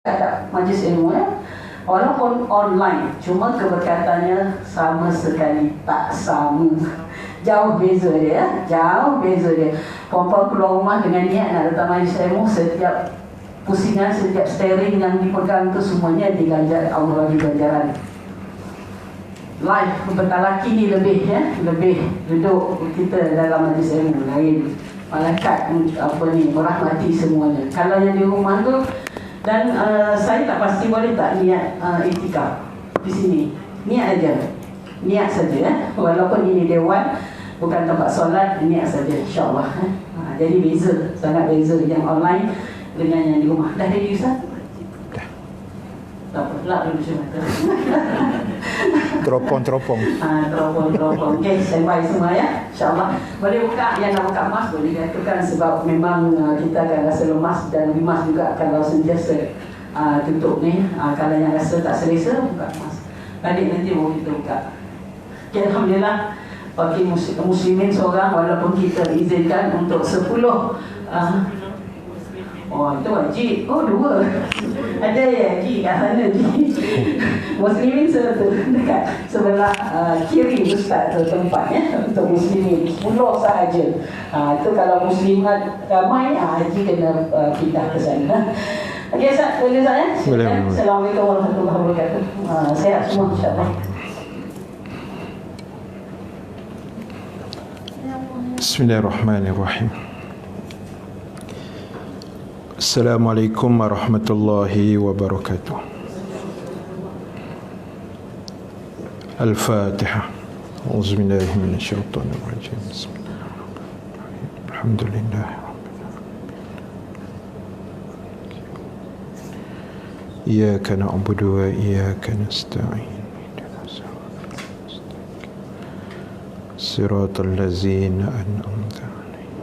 ada majlis ilmu ya, walaupun online, cuma keberkatannya sama sekali tak sama. Jauh beza dia ya, jauh beza dia. Perempuan keluar rumah dengan niat nak datang majlis ilmu, setiap pusingan, setiap steering yang dipegang tu semuanya diganjar Allah bagi ganjaran. Live perempuan lelaki ni lebih ya, lebih duduk kita dalam majlis ilmu lain. Malaikat apa ni merahmati semuanya. Kalau yang di rumah tu, dan saya tak pasti boleh tak niat iktikaf di sini. Niat aja, niat saja ya. Walaupun ini dewan, bukan tempat solat, niat saja insya-Allah. Jadi beza, sangat beza yang online dengan yang di rumah. Dah ready Ustaz? Dah. Tak apa, lak dulu semata. Teropong. Teropong. Okey, standby semua ya. InsyaAllah. Boleh buka, yang nak buka mask boleh dilakukan sebab memang kita akan rasa lemas dan lemas juga kalau sentiasa tutup ni. Kalau yang rasa tak selesa, buka mask. Balik nanti baru kita buka. Okay, Alhamdulillah. Bagi muslimin seorang, walaupun kita izinkan untuk 10 oh, itu wajib. Oh, 2. Ada ya Haji kat sana ni. Muslimin dekat sebelah kiri Ustaz tu tempatnya untuk muslimin 10 sahaja. Itu kalau muslimat ramai, Haji kena pindah ke sana. Okey Ustaz, boleh Ustaz ya? Boleh. Assalamualaikum warahmatullahi wabarakatuh. Sehat semua insya-Allah. Bismillahirrahmanirrahim. Assalamualaikum warahmatullahi wabarakatuh. Al-Fatihah. Auzubillahi minasyaitonir rajim. Bismillahirrahmanirrahim. Alhamdulillah. Iyyaka na'budu wa iyyaka nasta'in. Siratal ladzina an'amta alaihim.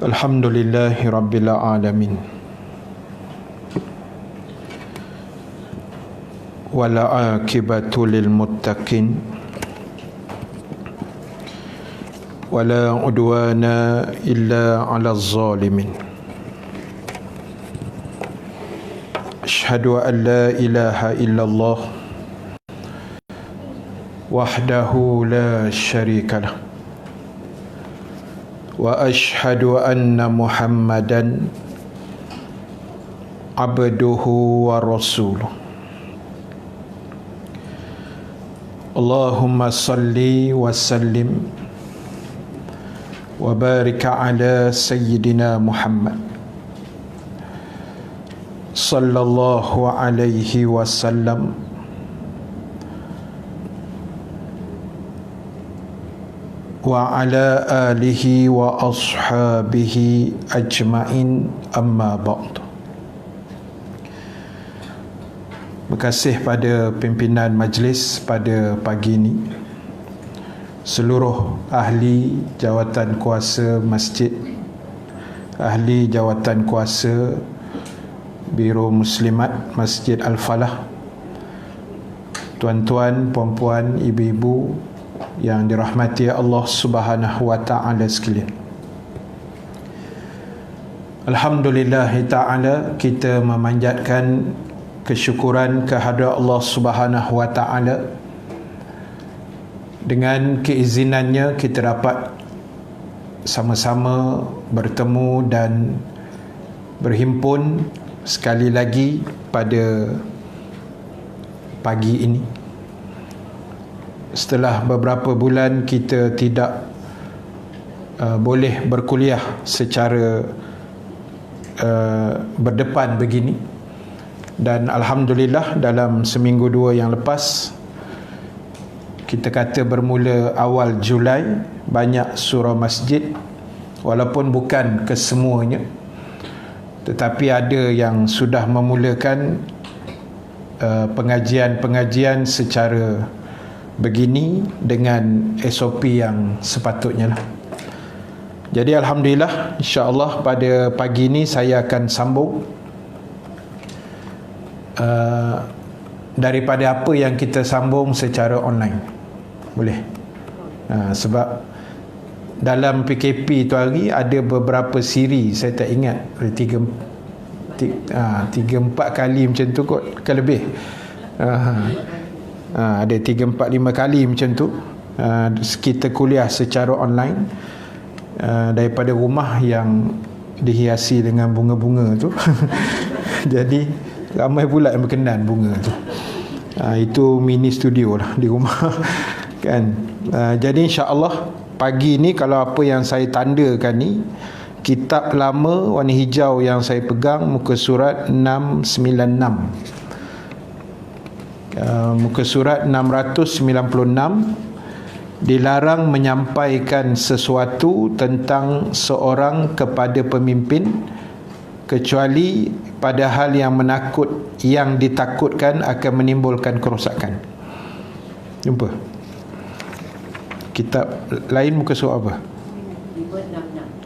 Alhamdulillahi rabbil alamin. Wal 'aqibatu lil muttaqin. Wala 'udwana illa 'alal zalimin. Asyhadu an la ilaha illallah wahdahu la syarikalah wa asyhadu anna Muhammadan abduhu wa rasuluh. Allahumma salli wa sallim wa barik ala sayyidina Muhammad sallallahu alaihi wasallam wa ala alihi wa ashabihi ajma'in, amma ba'd. Terima kasih pada pimpinan majlis pada pagi ini, seluruh ahli jawatan kuasa masjid, ahli jawatan kuasa Biro Muslimat Masjid Al-Falah, tuan-tuan, puan-puan, ibu-ibu yang dirahmati Allah Subhanahu wa taala sekalian. Alhamdulillah taala, kita memanjatkan kesyukuran kehadrat Allah Subhanahu wa taala. Dengan keizinannya kita dapat sama-sama bertemu dan berhimpun sekali lagi pada pagi ini. Setelah beberapa bulan kita tidak boleh berkuliah secara berdepan begini, dan alhamdulillah dalam seminggu 2 yang lepas, kita kata bermula awal Julai, banyak surau masjid, walaupun bukan kesemuanya, tetapi ada yang sudah memulakan pengajian-pengajian secara begini dengan SOP yang sepatutnya lah. Jadi alhamdulillah, insya-Allah pada pagi ini saya akan sambung daripada apa yang kita sambung secara online. Boleh? Sebab dalam PKP tu hari ada beberapa siri, saya tak ingat, ada 3-4 kali macam tu kot, ke lebih. Ada 3-4-5 kali macam tu. Kita kuliah secara online daripada rumah yang dihiasi dengan bunga-bunga tu. Jadi ramai pula yang berkenan bunga tu. Itu mini studio lah di rumah. Kan. Jadi insya-Allah pagi ni kalau apa yang saya tandakan ni, kitab lama warna hijau yang saya pegang, muka surat 696. Muka surat 696, dilarang menyampaikan sesuatu tentang seorang kepada pemimpin kecuali pada hal yang ditakutkan akan menimbulkan kerosakan. Jumpa kitab lain muka surat apa?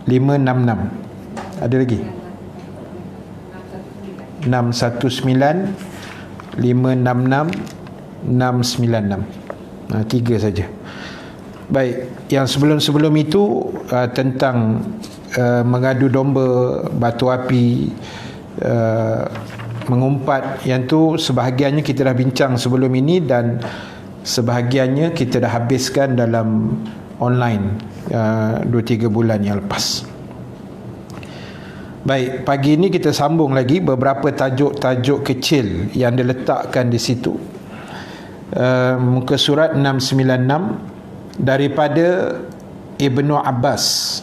566. Ada lagi 619, 566, 696. 3 saja. Baik, yang sebelum-sebelum itu tentang mengadu domba, batu api, mengumpat, yang tu sebahagiannya kita dah bincang sebelum ini dan sebahagiannya kita dah habiskan dalam online 2-3 bulan yang lepas. Baik, pagi ini kita sambung lagi beberapa tajuk-tajuk kecil yang diletakkan di situ. Muka surat 696 daripada Ibnu Abbas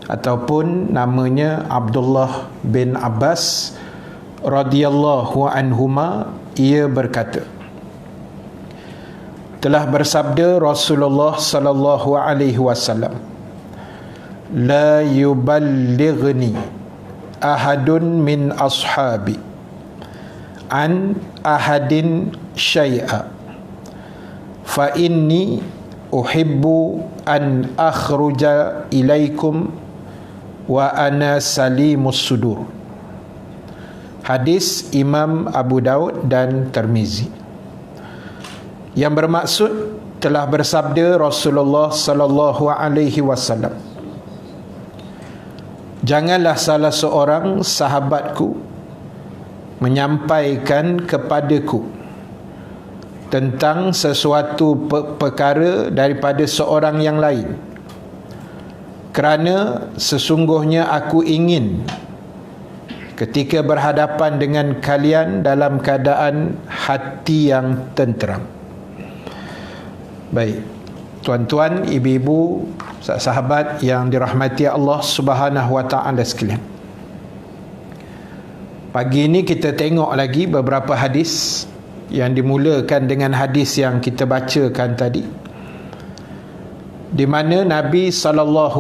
ataupun namanya Abdullah bin Abbas radhiyallahu anhuma, ia berkata, telah bersabda Rasulullah sallallahu alaihi wasallam, la yuballighni ahadun min ashabi an ahadin syai'a fa inni uhibbu an akhruja ilaikum wa ana salimus sudur. Hadis Imam Abu Daud dan Tirmizi. Yang bermaksud, telah bersabda Rasulullah sallallahu alaihi wasallam, janganlah salah seorang sahabatku menyampaikan kepadaku tentang sesuatu perkara daripada seorang yang lain, kerana sesungguhnya aku ingin ketika berhadapan dengan kalian dalam keadaan hati yang tenteram. Baik, tuan-tuan, ibu-ibu, sahabat yang dirahmati Allah Subhanahu wa taala sekalian. Pagi ini kita tengok lagi beberapa hadis yang dimulakan dengan hadis yang kita bacakan tadi, di mana Nabi SAW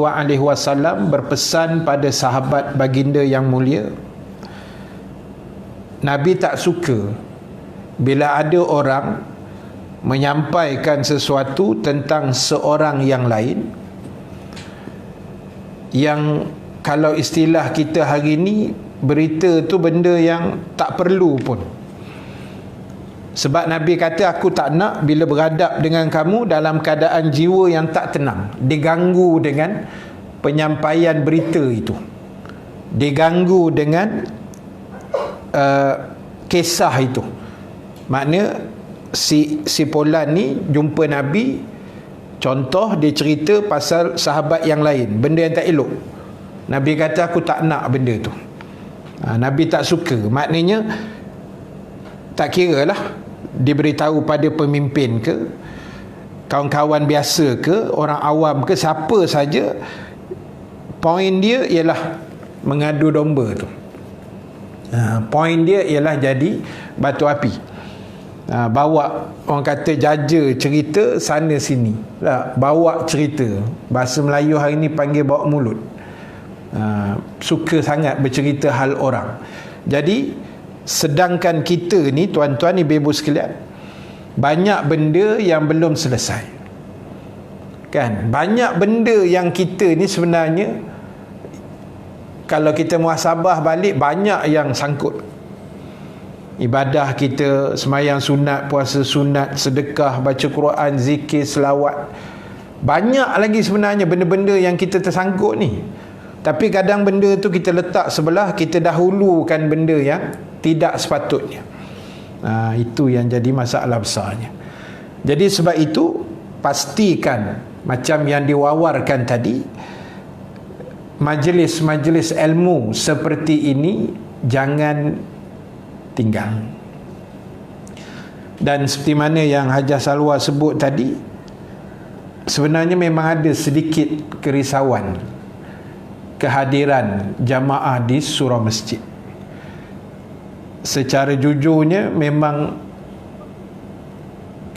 berpesan pada sahabat baginda yang mulia. Nabi tak suka bila ada orang menyampaikan sesuatu tentang seorang yang lain yang, kalau istilah kita hari ni, berita tu benda yang tak perlu pun. Sebab Nabi kata, aku tak nak bila beradab dengan kamu dalam keadaan jiwa yang tak tenang, diganggu dengan penyampaian berita itu, diganggu dengan kisah itu. Makna si Polan ni jumpa Nabi, contoh dia cerita pasal sahabat yang lain, benda yang tak elok. Nabi kata, aku tak nak benda tu. Nabi tak suka. Maknanya tak kira lah diberitahu pada pemimpin ke, kawan-kawan biasa ke, orang awam ke, siapa saja, poin dia ialah mengadu domba tu. Poin dia ialah jadi batu api. Bawa, orang kata jaja cerita sana sini lah, bawa cerita. Bahasa Melayu hari ni panggil bawa mulut. Suka sangat bercerita hal orang. Jadi sedangkan kita ni, tuan-tuan, ibu-ibu sekalian, banyak benda yang belum selesai, kan? Banyak benda yang kita ni sebenarnya, kalau kita muhasabah balik, banyak yang sangkut. Ibadah kita, sembahyang sunat, puasa sunat, sedekah, baca Quran, zikir, selawat, Banyak lagi sebenarnya benda-benda yang kita tersangkut ni. Tapi kadang benda tu kita letak sebelah, kita dahulukan benda yang tidak sepatutnya. Itu yang jadi masalah besarnya. Jadi sebab itu, pastikan macam yang diwawarkan tadi, majlis-majlis ilmu seperti ini jangan tinggal. Dan seperti mana yang Hajah Salwa sebut tadi, sebenarnya memang ada sedikit kerisauan kehadiran jamaah di surau masjid. Secara jujurnya memang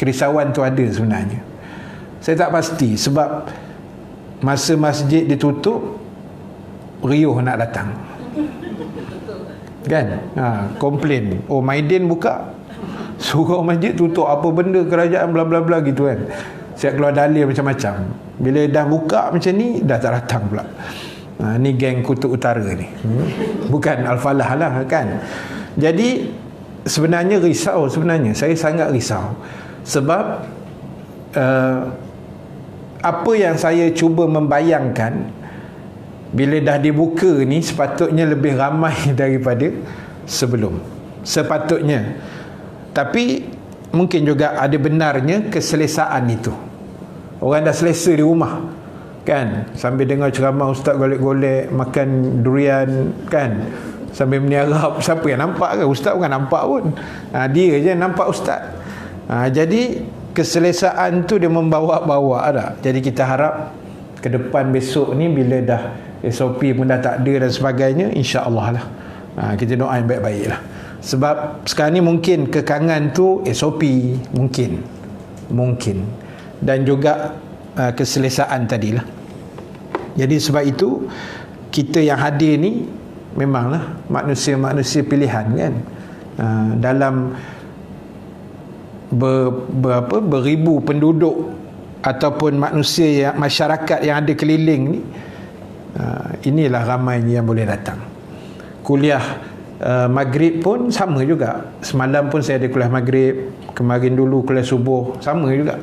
kerisauan tu ada sebenarnya. Saya tak pasti sebab masa masjid ditutup, riuh nak datang, kan? Komplain, oh Maidin buka, surau masjid tutup, apa benda kerajaan bla bla bla gitu kan. Siap keluar dalil macam-macam. Bila dah buka macam ni, dah tak datang pula. Ni geng Kutub Utara ni, bukan Al-Falah lah kan. Jadi sebenarnya risau, sebenarnya saya sangat risau. Sebab apa yang saya cuba membayangkan, bila dah dibuka ni sepatutnya lebih ramai daripada sebelum, sepatutnya. Tapi mungkin juga ada benarnya keselesaan itu. Orang dah selesa di rumah, kan, sambil dengar ceramah ustaz golek-golek, makan durian, kan, sambil meniarap. Siapa yang nampak ke? Ustaz bukan nampak pun, dia je nampak ustaz. Jadi keselesaan tu dia membawa-bawa dah. Jadi kita harap ke depan besok ni, bila dah SOP pun dah tak ada dan sebagainya, insya-Allah lah, kita doa yang baik-baik lah. Sebab sekarang ni mungkin kekangan tu SOP, mungkin dan juga keselesaan tadilah. Jadi sebab itu kita yang hadir ni memanglah manusia-manusia pilihan, kan. Dalam beribu penduduk ataupun manusia yang, masyarakat yang ada keliling ni, inilah ramainya yang boleh datang. Kuliah maghrib pun sama juga. Semalam pun saya ada kuliah maghrib, kemarin dulu kuliah subuh, sama juga.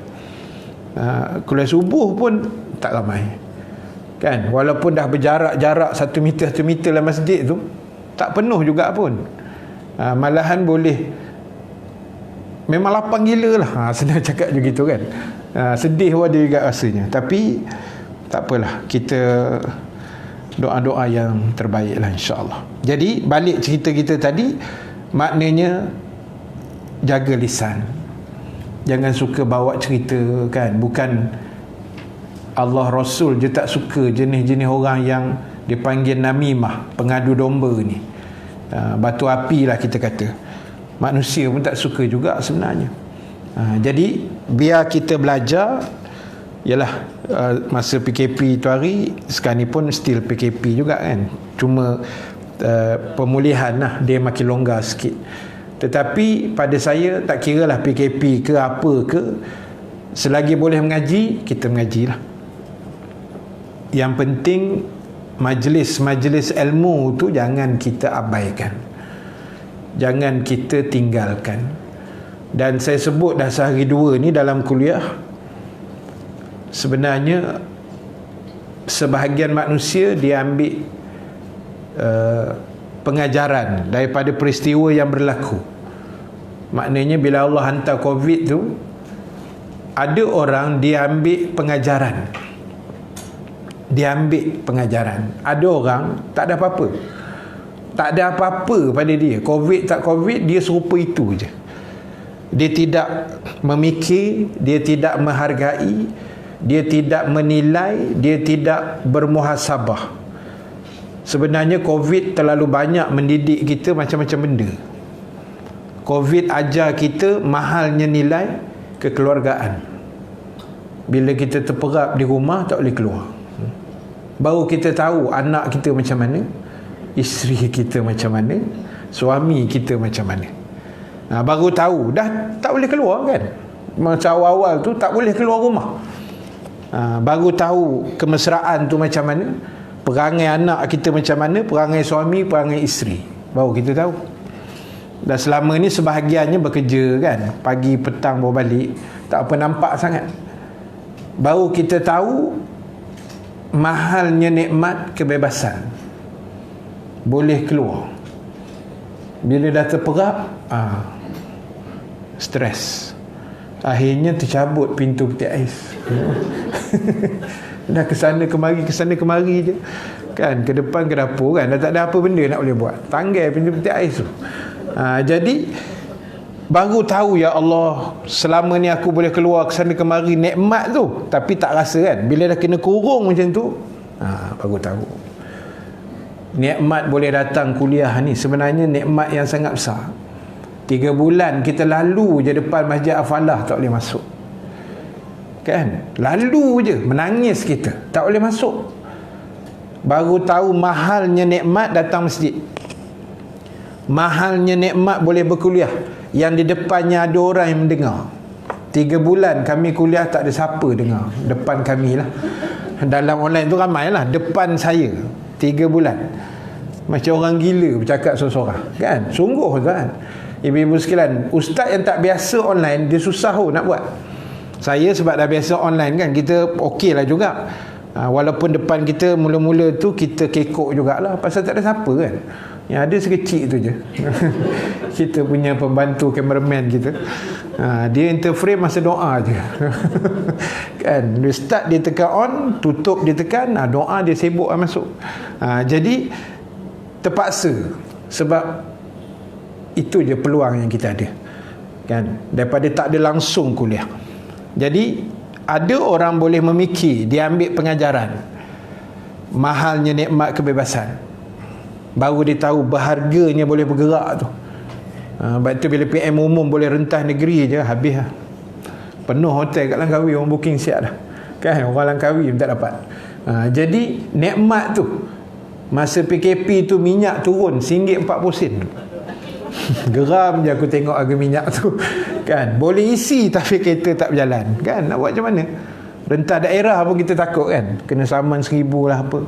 Kuliah subuh pun tak ramai, kan. Walaupun dah berjarak-jarak 1 meter dalam masjid tu, tak penuh juga pun. Malahan boleh, memang lapang gila lah, senang cakap je gitu kan. Sedih pun ada juga rasanya. Tapi tak apalah, kita doa-doa yang terbaik lah, insya-Allah. Jadi balik cerita kita tadi, maknanya jaga lisan, jangan suka bawa cerita, kan. Bukan Allah Rasul je tak suka jenis-jenis orang yang dipanggil namimah, pengadu domba ni. Batu api lah kita kata. Manusia pun tak suka juga sebenarnya. Jadi biar kita belajar. Yalah, masa PKP tu hari, sekarang ni pun still PKP juga, kan. Cuma pemulihan lah, dia makin longgar sikit. Tetapi pada saya, tak kira lah PKP ke apa ke, selagi boleh mengaji, kita mengajilah. Yang penting majlis-majlis ilmu tu jangan kita abaikan, jangan kita tinggalkan. Dan saya sebut dah sehari dua ni dalam kuliah, sebenarnya sebahagian manusia dia ambil pengajaran daripada peristiwa yang berlaku. Maknanya bila Allah hantar COVID tu, ada orang dia ambil pengajaran, ada orang tak ada apa-apa, tak ada apa-apa pada dia, COVID tak COVID, dia serupa itu je. Dia tidak memikir, dia tidak menghargai, dia tidak menilai, dia tidak bermuhasabah. Sebenarnya COVID terlalu banyak mendidik kita macam-macam benda. COVID ajar kita mahalnya nilai kekeluargaan. Bila kita terperap di rumah, tak boleh keluar. Baru kita tahu anak kita macam mana, isteri kita macam mana, suami kita macam mana. Baru tahu, dah tak boleh keluar, kan. Masa awal-awal tu tak boleh keluar rumah. Baru tahu kemesraan tu macam mana, perangai anak kita macam mana, perangai suami, perangai isteri, baru kita tahu. Dan selama ni sebahagiannya bekerja, kan, pagi petang baru balik, tak apa nampak sangat. baru kita tahu mahalnya nikmat kebebasan. Boleh keluar. Bila dah terperap, stres. Akhirnya tercabut pintu peti ais. Dah kesana kemari je. Kan, ke depan ke dapur kan, dah tak ada apa benda nak boleh buat. Tanggal pintu peti ais tu. Jadi baru tahu, ya Allah, selama ni aku boleh keluar kesana kemari, nikmat tu, tapi tak rasa kan. Bila dah kena kurung macam tu, baru tahu nikmat boleh datang kuliah ni sebenarnya nikmat yang sangat besar. 3 bulan kita lalu je depan Masjid Al-Falah, tak boleh masuk kan, lalu je menangis kita, tak boleh masuk. Baru tahu mahalnya nikmat datang masjid, mahalnya nikmat boleh berkuliah, yang di depannya ada orang yang mendengar. 3 bulan kami kuliah, tak ada siapa dengar depan kami lah. Dalam online tu ramai lah, depan saya 3 bulan macam orang gila bercakap seorang-seorang kan. Sungguh kan, ibu-ibu sekalian, ustaz yang tak biasa online, dia susah nak buat. Saya sebab dah biasa online kan, kita okey lah juga. Walaupun depan kita mula-mula tu kita kekok jugalah, pasal tak ada siapa kan. Yang ada sekecil tu je. Kita punya pembantu kameraman kita, dia interframe masa doa je. Kan, dia start dia tekan on, tutup dia tekan, doa dia sibuk masuk. Jadi terpaksa, sebab itu je peluang yang kita ada kan, daripada tak ada langsung kuliah. Jadi ada orang boleh memikir, dia ambil pengajaran mahalnya nikmat kebebasan, baru dia tahu berharganya boleh bergerak tu. Sebab tu bila PM umum boleh rentas negeri je, habis lah. Penuh hotel kat Langkawi, orang booking siap dah kan, orang Langkawi pun tak dapat. Jadi nikmat tu, masa PKP tu minyak turun RM1.40. Geram je aku tengok harga minyak tu kan. Boleh isi tapi kereta tak berjalan kan, nak buat macam mana? Rentas daerah pun kita takut kan, kena saman RM1,000 lah apa.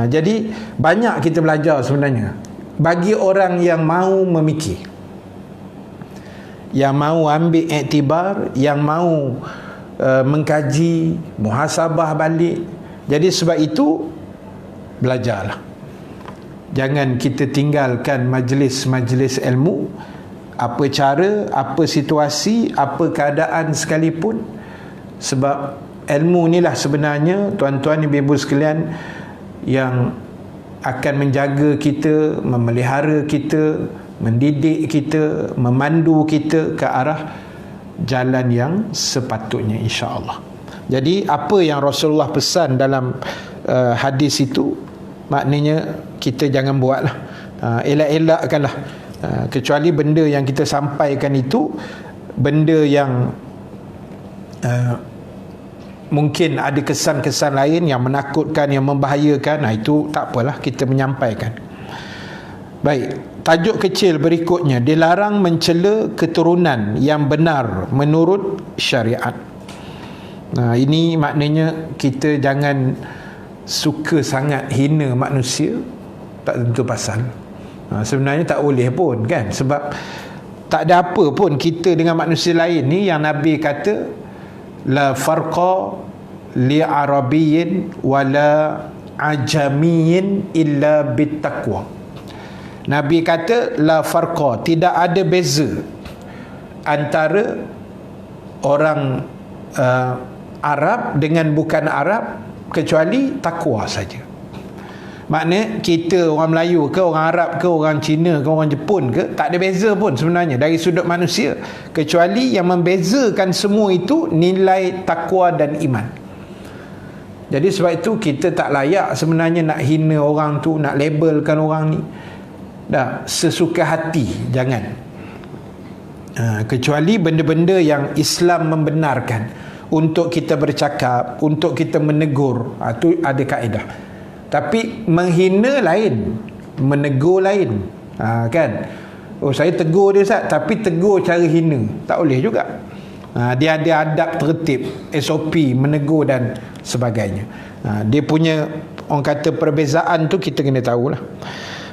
Jadi banyak kita belajar sebenarnya, bagi orang yang mahu memikir, yang mahu ambil iktibar, yang mahu mengkaji, muhasabah balik. Jadi sebab itu belajarlah. Jangan kita tinggalkan majlis-majlis ilmu, apa cara, apa situasi, apa keadaan sekalipun. Sebab ilmu inilah sebenarnya, tuan-tuan, ibu-ibu sekalian, yang akan menjaga kita, memelihara kita, mendidik kita, memandu kita ke arah jalan yang sepatutnya, insya-Allah. Jadi apa yang Rasulullah pesan dalam hadis itu, maknanya kita jangan buatlah, elak-elakkanlah, kecuali benda yang kita sampaikan itu benda yang mungkin ada kesan-kesan lain yang menakutkan, yang membahayakan. Itu tak apalah, kita menyampaikan. Baik, tajuk kecil berikutnya, dilarang mencela keturunan yang benar menurut syariat. Ini maknanya kita jangan suka sangat hina manusia tak tentu pasal. Sebenarnya tak boleh pun kan, sebab tak ada apa pun kita dengan manusia lain ni. Yang Nabi kata, la farqa li arabiyyin wala ajamiyyin illa bittaqwa. Nabi kata la farqa, tidak ada beza antara orang Arab dengan bukan Arab, kecuali takwa saja. Maknanya kita orang Melayu ke, orang Arab ke, orang Cina ke, orang Jepun ke, tak ada beza pun sebenarnya dari sudut manusia, kecuali yang membezakan semua itu nilai takwa dan iman. Jadi sebab itu kita tak layak sebenarnya nak hina orang tu, nak labelkan orang ni. Dah, sesuka hati jangan. Kecuali benda-benda yang Islam membenarkan untuk kita bercakap, untuk kita menegur, itu ada kaedah. Tapi menghina lain, menegur lain, kan? Oh, saya tegur dia Ustaz, tapi tegur cara hina, tak boleh juga. Dia ada adab tertib, SOP menegur dan sebagainya. Dia punya, orang kata, perbezaan tu kita kena tahulah.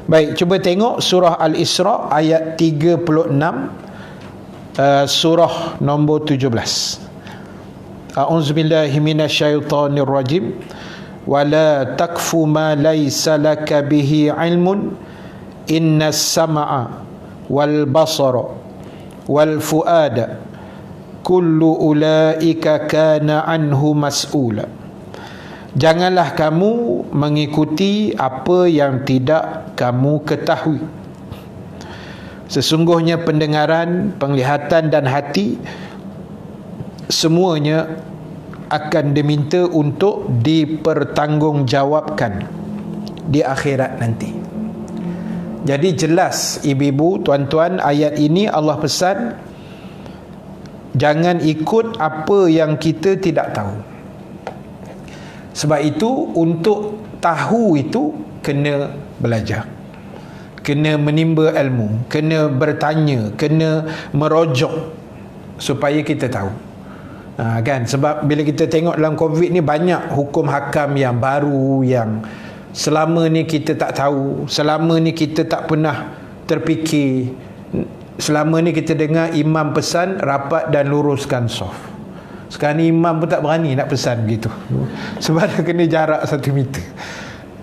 Baik, cuba tengok surah Al-Isra ayat 36, surah nombor 17. a'udzubillahi minasyaitonirrajim, wala takfu ma laysa laka bihi ilmun, innas sam'a wal basara wal fuada kullu ulaika kana anhu mas'ula. Janganlah kamu mengikuti apa yang tidak kamu ketahui. Sesungguhnya pendengaran, penglihatan dan hati semuanya akan diminta untuk dipertanggungjawabkan di akhirat nanti. Jadi jelas ibu-ibu, tuan-tuan, ayat ini Allah pesan jangan ikut apa yang kita tidak tahu. Sebab itu untuk tahu itu kena belajar, kena menimba ilmu, kena bertanya, kena merojok supaya kita tahu. Kan, sebab bila kita tengok dalam COVID ni banyak hukum hakam yang baru yang selama ni kita tak tahu, selama ni kita tak pernah terfikir. Selama ni kita dengar imam pesan rapat dan luruskan saf. Sekarang ni imam pun tak berani nak pesan begitu, sebab dah kena jarak 1 meter.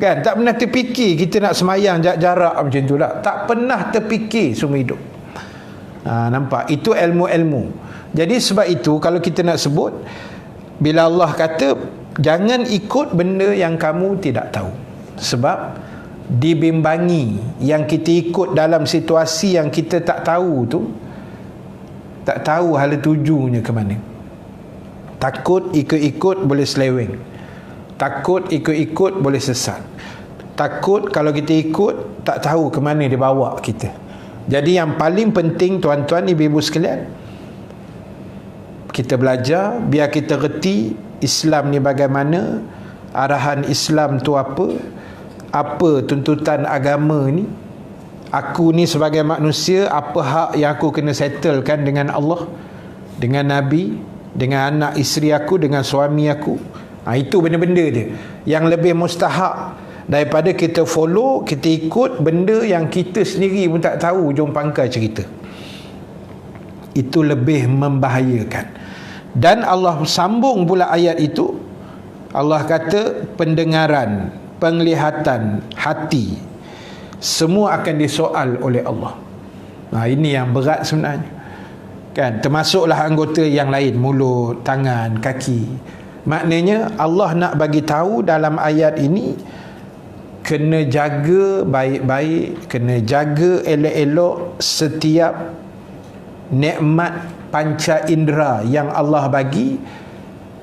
Kan, tak pernah terfikir kita nak semayang jarak macam tu lah. Tak pernah terfikir semua hidup. Nampak? Itu ilmu-ilmu. Jadi sebab itu kalau kita nak sebut, bila Allah kata jangan ikut benda yang kamu tidak tahu, sebab dibimbangi yang kita ikut dalam situasi yang kita tak tahu tu, tak tahu hala tujunya ke mana. Takut ikut-ikut boleh seleweng, takut ikut-ikut boleh sesat, takut kalau kita ikut tak tahu ke mana dia bawa kita. Jadi yang paling penting tuan-tuan, ibu-ibu sekalian, kita belajar biar kita reti Islam ni bagaimana, arahan Islam tu apa tuntutan agama ni. Aku ni sebagai manusia, apa hak yang aku kena settlekan dengan Allah, dengan Nabi, dengan anak isteri aku, dengan suami aku. Itu benda-benda dia yang lebih mustahak daripada kita follow, kita ikut benda yang kita sendiri pun tak tahu hujung pangkal cerita. Itu lebih membahayakan. Dan Allah sambung pula ayat itu. Allah kata pendengaran, penglihatan, hati semua akan disoal oleh Allah. Ini yang berat sebenarnya. Kan, termasuklah anggota yang lain, mulut, tangan, kaki. Maknanya Allah nak bagi tahu dalam ayat ini kena jaga baik-baik, kena jaga elok-elok setiap nikmat panca indera yang Allah bagi.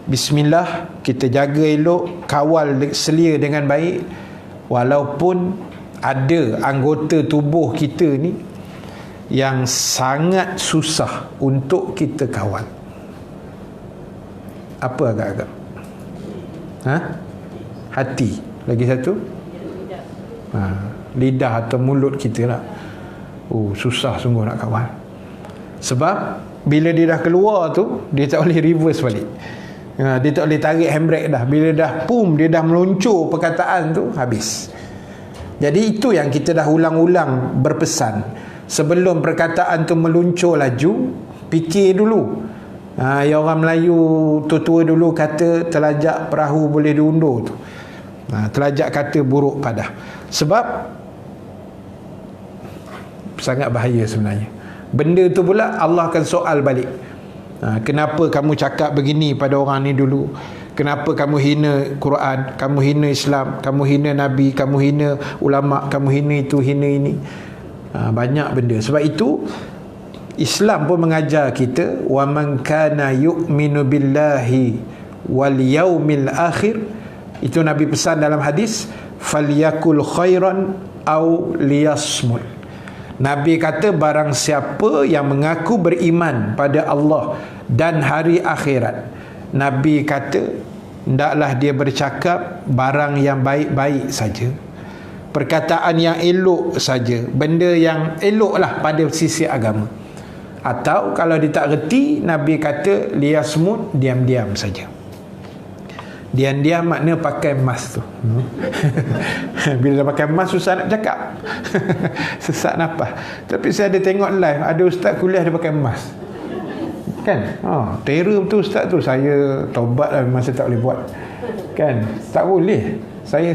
Bismillah, kita jaga elok, kawal selia dengan baik, walaupun ada anggota tubuh kita ni yang sangat susah untuk kita kawal. Apa agak-agak? Hati. Lagi satu? Lidah atau mulut kita lah. Susah sungguh nak kawal. Sebab bila dia dah keluar tu, dia tak boleh reverse balik. Dia tak boleh tarik handbrake dah. Bila dah dia dah meluncur perkataan tu, habis. Jadi itu yang kita dah ulang-ulang berpesan. Sebelum perkataan tu meluncur laju, fikir dulu. Ya, orang Melayu tua-tua dulu kata telajak perahu boleh diundur tu. Telajak kata buruk padah. Sebab sangat bahaya sebenarnya. Benda tu pula Allah akan soal balik. Kenapa kamu cakap begini pada orang ni dulu? Kenapa kamu hina Quran, kamu hina Islam, kamu hina Nabi, kamu hina ulama, kamu hina itu, hina ini. Banyak benda. Sebab itu Islam pun mengajar kita, wa man kana yu'minu billahi wal yaumil akhir. Itu Nabi pesan dalam hadis, falyakul khairan au liyasmut. Nabi kata barang siapa yang mengaku beriman pada Allah dan hari akhirat, Nabi kata hendaklah dia bercakap barang yang baik-baik saja, perkataan yang elok saja, benda yang eloklah pada sisi agama. Atau kalau dia tak reti, Nabi kata liyasmut, diam-diam saja. Diam-diam makna pakai mask tu. Bila dah pakai mask susah nak cakap. Sesak nafas. Tapi saya ada tengok live, ada ustaz kuliah dia pakai mask. kan. Terror betul ustaz tu. Saya taubat lah, memang saya tak boleh buat, kan. Tak boleh. Saya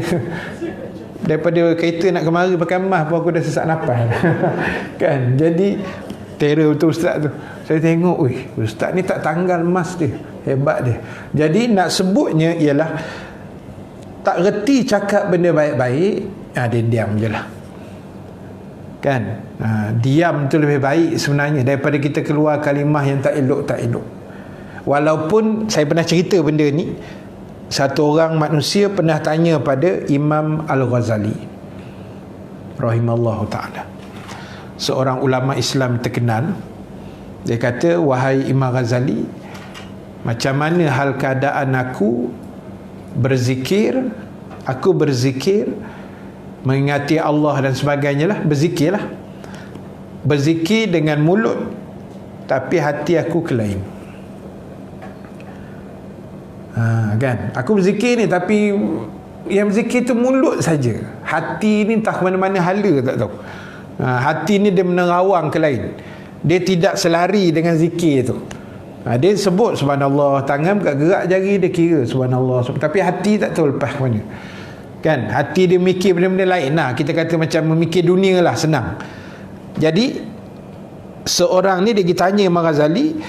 daripada kereta nak kemari pakai mask pun aku dah sesak nafas. Kan. Jadi terror betul ustaz tu. Saya tengok, ustaz ni tak tanggal mask dia, hebat dia. Jadi nak sebutnya ialah tak reti cakap benda baik-baik, dia diam je lah, kan. Diam tu lebih baik sebenarnya daripada kita keluar kalimah yang tak elok. Walaupun saya pernah cerita benda ni, satu orang manusia pernah tanya pada Imam Al-Ghazali rahimallahu ta'ala, seorang ulama Islam terkenal. Dia kata, wahai Imam Ghazali, macam mana hal keadaan aku berzikir mengingati Allah dan sebagainya lah, berzikir dengan mulut, tapi hati aku ke lain. Kan, aku berzikir ni tapi yang berzikir tu mulut saja, hati ni entah mana-mana hala tak tahu. Hati ni dia menerawang ke lain, dia tidak selari dengan zikir tu. Dia sebut subhanallah, tangan gerak jari dia kira subhanallah, tapi hati tak tahu lepas mana, kan. Hati dia mikir benda-benda lain lah. Kita kata macam memikir dunia lah, senang. Jadi seorang ni dia ditanya Imam Ghazali,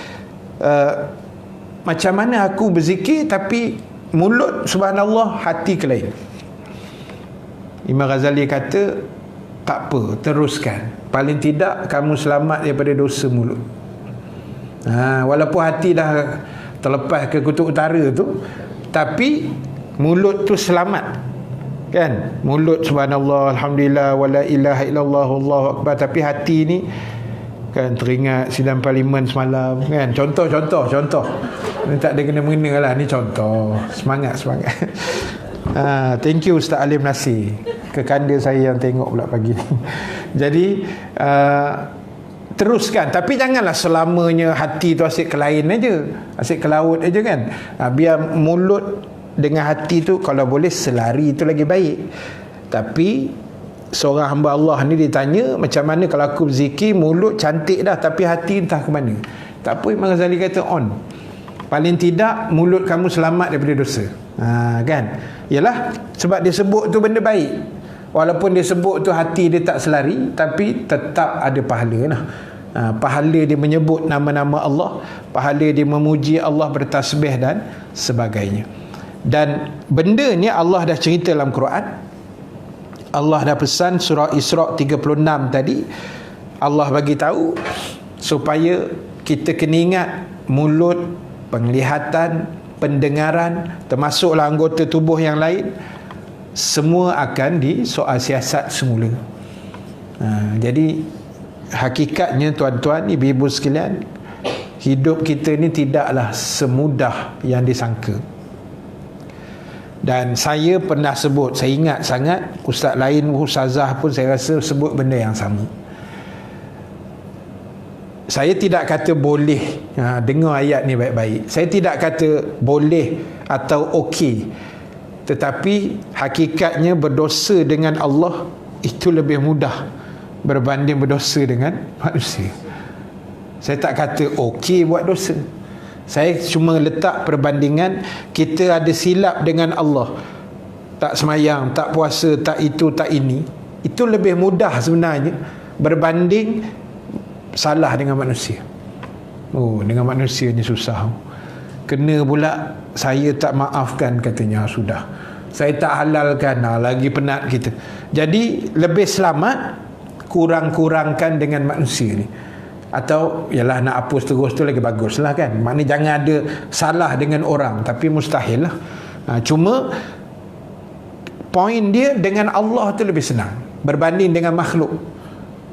macam mana aku berzikir tapi mulut subhanallah, hati ke lain. Imam Ghazali kata, tak apa, teruskan. Paling tidak kamu selamat daripada dosa mulut. Walaupun hati dah terlepas ke kutub utara tu, tapi mulut tu selamat, kan. Mulut subhanallah, alhamdulillah, wala ilaha illallah, Allahu akbar, tapi hati ni, kan, teringat sidang parlimen semalam, kan. Contoh ni tak ada kena-mengena lah, ni contoh. Semangat. Thank you Ustaz Alim Nasir, kekanda saya yang tengok pula pagi ni. Jadi teruskan, tapi janganlah selamanya hati tu asyik ke lain aja, asyik ke laut aja, kan. Biar mulut dengan hati tu kalau boleh selari, itu lagi baik. Tapi seorang hamba Allah ni ditanya, macam mana kalau aku berzikir mulut cantik dah tapi hati entah ke mana. Tak apa, Imam Ghazali kata on. Paling tidak mulut kamu selamat daripada dosa. Kan. Yalah, sebab dia sebut tu benda baik. Walaupun dia sebut tu hati dia tak selari, tapi tetap ada pahala lah. Pahala dia menyebut nama-nama Allah, pahala dia memuji Allah, bertasbih dan sebagainya. Dan benda ni Allah dah cerita dalam Quran. Allah dah pesan surah Isra' 36 tadi. Allah bagi tahu supaya kita kena ingat mulut, penglihatan, pendengaran, termasuklah anggota tubuh yang lain, semua akan disoal siasat semula. Jadi hakikatnya tuan-tuan, ibu-ibu sekalian, hidup kita ni tidaklah semudah yang disangka. Dan saya pernah sebut, saya ingat sangat, ustaz lain, ustazah pun saya rasa sebut benda yang sama. Saya tidak kata boleh, dengar ayat ni baik-baik, saya tidak kata boleh atau okey, tetapi hakikatnya berdosa dengan Allah itu lebih mudah berbanding berdosa dengan manusia. Saya tak kata okey buat dosa, saya cuma letak perbandingan. Kita ada silap dengan Allah, tak semayang, tak puasa, tak itu, tak ini, itu lebih mudah sebenarnya berbanding salah dengan manusia. Dengan manusia ni susah. Kena pula saya tak maafkan, katanya sudah, saya tak halalkan, lagi penat kita. Jadi lebih selamat kurang-kurangkan dengan manusia ni. Atau yalah, nak hapus terus tu lagi bagus lah, kan. Maknanya jangan ada salah dengan orang, tapi mustahil lah. Cuma poin dia dengan Allah tu lebih senang berbanding dengan makhluk.